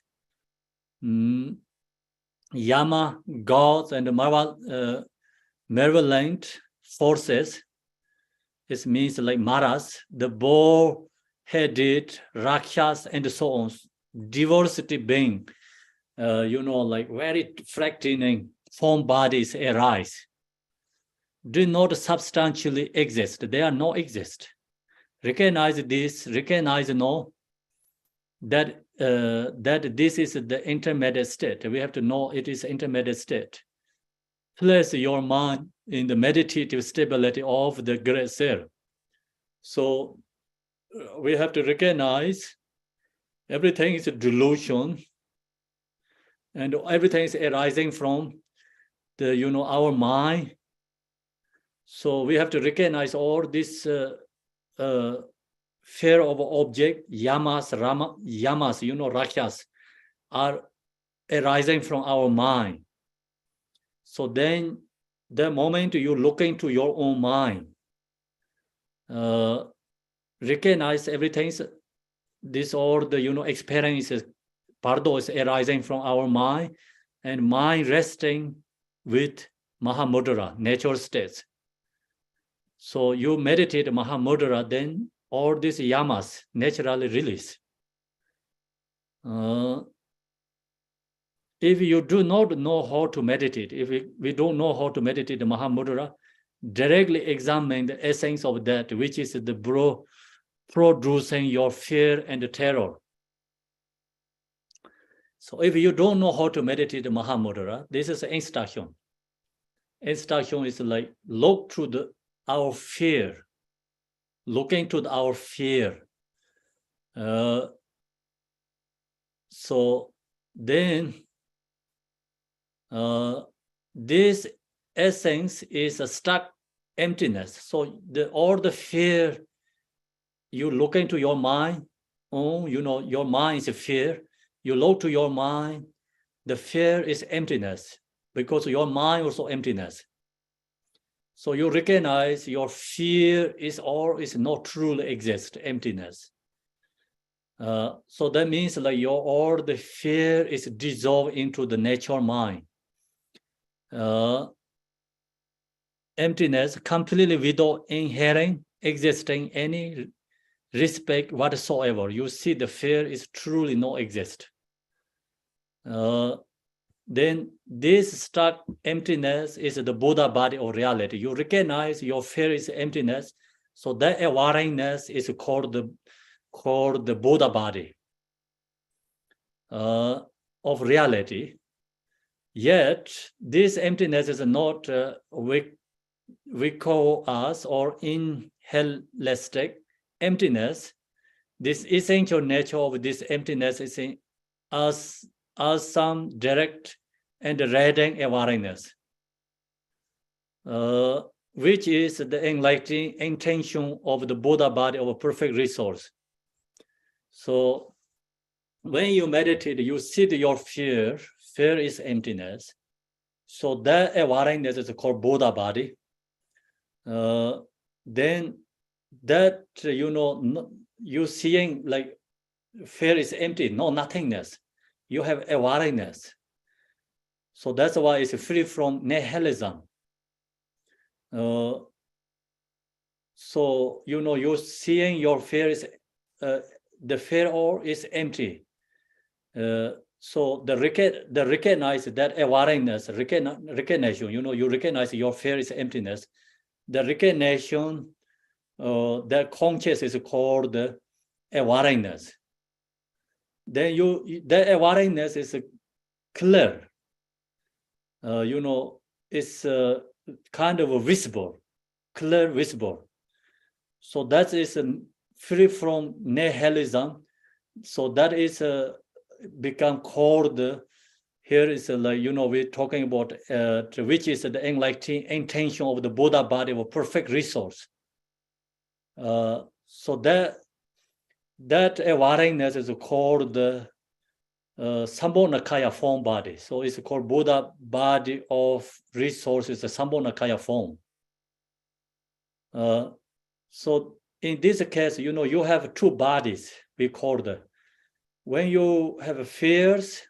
Yama, gods, and malevolent forces. It means like maras, the boar-headed, rakshas, and so on. Diversity being, very frightening form bodies arise. Do not substantially exist. They are not exist. Recognize this. Recognize know that this is the intermediate state. We have to know it is intermediate state. Place your mind in the meditative stability of the great self. So we have to recognize everything is a delusion, and everything is arising from the our mind. So we have to recognize all this fear of object, yamas, rakshas, are arising from our mind. So then, the moment you look into your own mind, recognize everything. This all the experiences, Bardo is arising from our mind, and mind resting with Mahamudra, natural states. So you meditate Mahamudra, then all these yamas naturally release. If you do not know how to meditate, if we don't know how to meditate the Mahamudra, directly examine the essence of that, which is the producing your fear and terror. So if you don't know how to meditate the Mahamudra, this is an instruction. Instruction is like look to our fear, looking to our fear. So then this essence is a stuck emptiness. So all the fear, you look into your mind, your mind is a fear. You look to your mind, the fear is emptiness, because your mind also emptiness. So you recognize your fear is not truly exist, emptiness. So that means like all the fear is dissolved into the natural mind. Emptiness completely without inherent existing any respect whatsoever. You see the fear is truly not exist. Then this stuck emptiness is the Buddha body or reality. You recognize your fear is emptiness, So that awareness is called the Buddha body of reality. Yet this emptiness is not we call us or inhellistic emptiness. This essential nature of this emptiness is in us as some direct and radiant awareness, which is the enlightening intention of the Buddha body of a perfect resource. So when you meditate, you see your fear. Fear is emptiness. So that awareness is called Buddha body. Then that, you seeing like fear is empty, no nothingness. You have awareness. So that's why it's free from nihilism. So, you're seeing your fear is, the fear or is empty. So the recognize that awareness, recognition, you recognize your fear is emptiness. The recognition, that conscious is called awareness. Then the awareness is clear. It's kind of visible, clear, visible. So that is free from nihilism. So that is become called, here is we're talking about which is the enlightening intention of the Buddha body of a perfect resource. So that awareness is called the Sambhogakaya form body. So it's called Buddha body of resources, the Sambhogakaya form. So in this case, you have two bodies, we call the. When you have fears,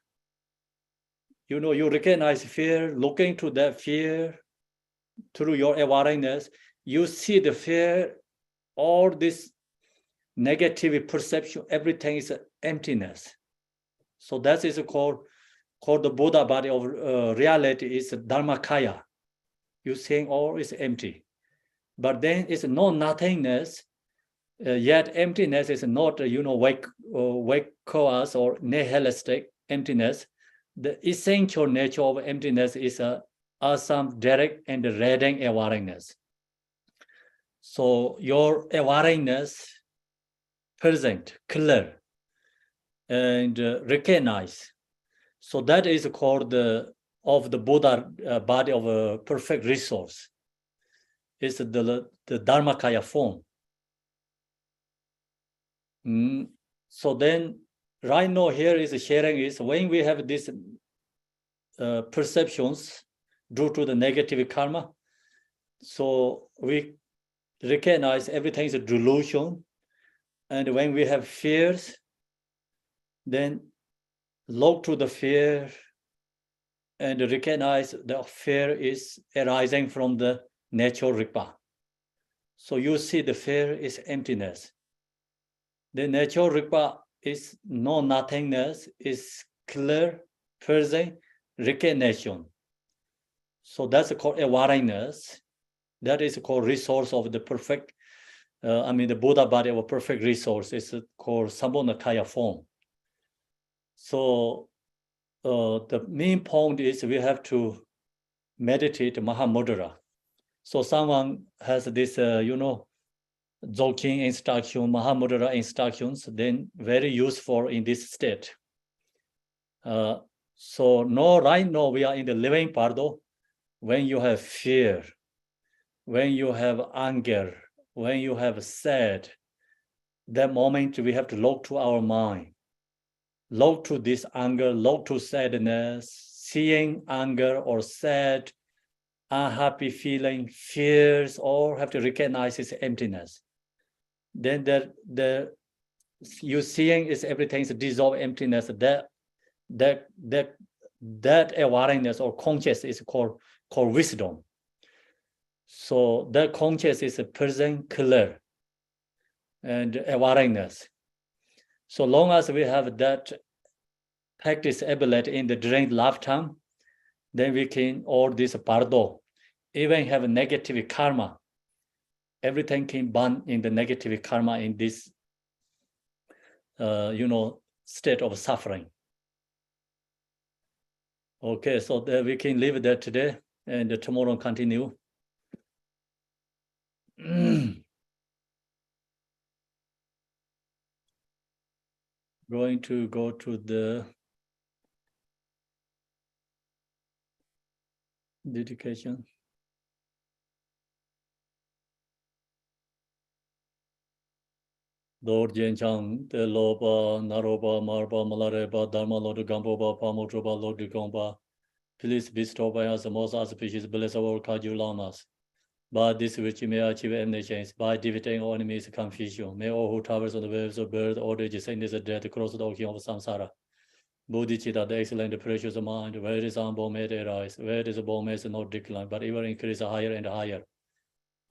you recognize fear, looking to that fear through your awareness, you see the fear, all this negative perception, everything is emptiness. So that is called the Buddha body of reality is Dharmakaya. You saying all is empty. But then it's no nothingness, yet emptiness is not, vacuous or nihilistic emptiness. The essential nature of emptiness is some direct and radiant awareness. So your awareness present, clear, and recognize. So that is called of the Buddha body of a perfect resource. It's the Dharmakaya form. So then, right now here is sharing is when we have these perceptions due to the negative karma. So we recognize everything is a delusion, and when we have fears, then look to the fear and recognize the fear is arising from the natural ripa. So you see the fear is emptiness. The natural ripa is no nothingness, is clear, present, recognition. So that's called awareness. That is called resource of the perfect, the Buddha body of a perfect resource is called Sambhogakaya form. So the main point is we have to meditate Mahamudra. So someone has this, Dzogchen instruction, Mahamudra instructions, then very useful in this state. So right now we are in the living Bardo. When you have fear, when you have anger, when you have sad, that moment we have to look to our mind. Look to this anger, look to sadness, seeing anger or sad, unhappy feeling, fears, all have to recognize its emptiness. Then you seeing is everything is dissolved emptiness. That awareness or conscious is called wisdom. So that conscious is a present, clear, and awareness. So long as we have that practice ability in the during lifetime, then we can all this Bardo, even have a negative karma. everything can burn in the negative karma in this, state of suffering. Okay, so we can leave that today and tomorrow continue. Going to go to the dedication. Lord Jenchang, the Loba, Naroba, Marba, Malareba, Dharma, Lord Gamboba, Pamotroba, Lord Gomba. Please bestow by us the most auspicious bliss of all Kaju Lamas. By this which may achieve omniscience, by defeating all enemies confusion, may all who travels on the waves of birth, old age, sickness, and death, cross the ocean of samsara. Bodhicitta, the excellent, precious mind, where it is unborn may it rise, where it is born may it not decline, but ever increase higher and higher.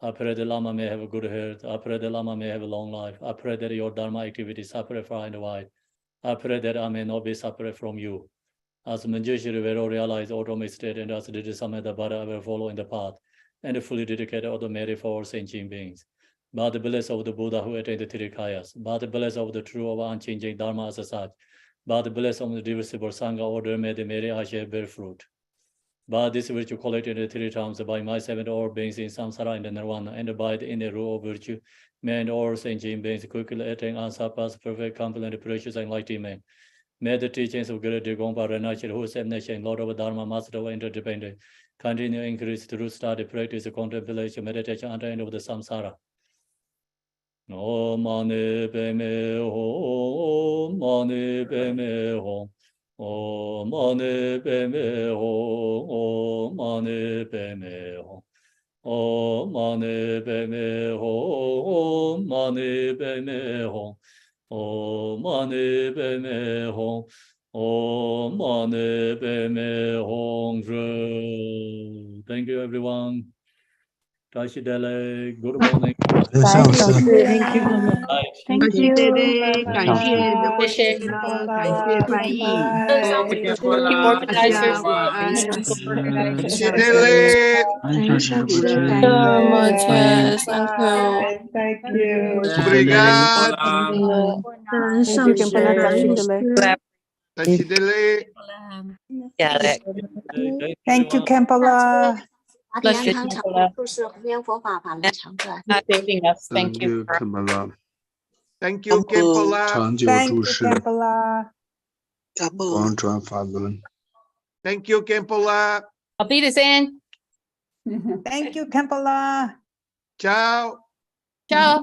I pray the Lama may have a good health. I pray the Lama may have a long life. I pray that your Dharma activities separate far and wide. I pray that I may not be separate from you. As Manjushri will realize automatic state and as did Samadha Bhara, I will follow in the path and fully dedicate all the merit for all sentient beings. By the bliss of the Buddha who attained the three kayas, by the bliss of the true of unchanging Dharma as such, by the bliss of the divisible Sangha order, may the merit I shall bear fruit. By this virtue collected 3 times by myself and all beings in samsara and nirvana, and by the inner rule of virtue, may and all sentient beings quickly attain unsurpassed, perfect, complete, precious, and enlightenment. May the teachings of Guru Gompa Renachir, who is omniscient, Lord of Dharma, Master of Interdependent, continue increase through study, practice, contemplation, meditation, and end of the samsara. Om Mani Padme Hum, Mani Padme Hum. Om Mani Padme Hum, Om Mani Padme Hum. Om Mani Padme Hum, Mani Padme Hum. Om Mani Padme Hum, Om Mani Padme Hum. Thank you, everyone. Tashi Dele, good morning. Thank you. Thank you. 感谢刘慧师呢，感谢翻译，大家晚安，感谢Dele. So much. Yes, thank you. Thank you. Obrigado. Thank you, Kempala Tashidele. Tashi Dele. Thank you, Kempala. 大家康长度是弘扬佛法法门长短。Thank you. Kamala. Thank you, Kempala. 长久住世。Kempala. 广转法轮。 Thank you, Kempala. Auf Wiedersehen. Thank you, Kempala. Ciao. Ciao.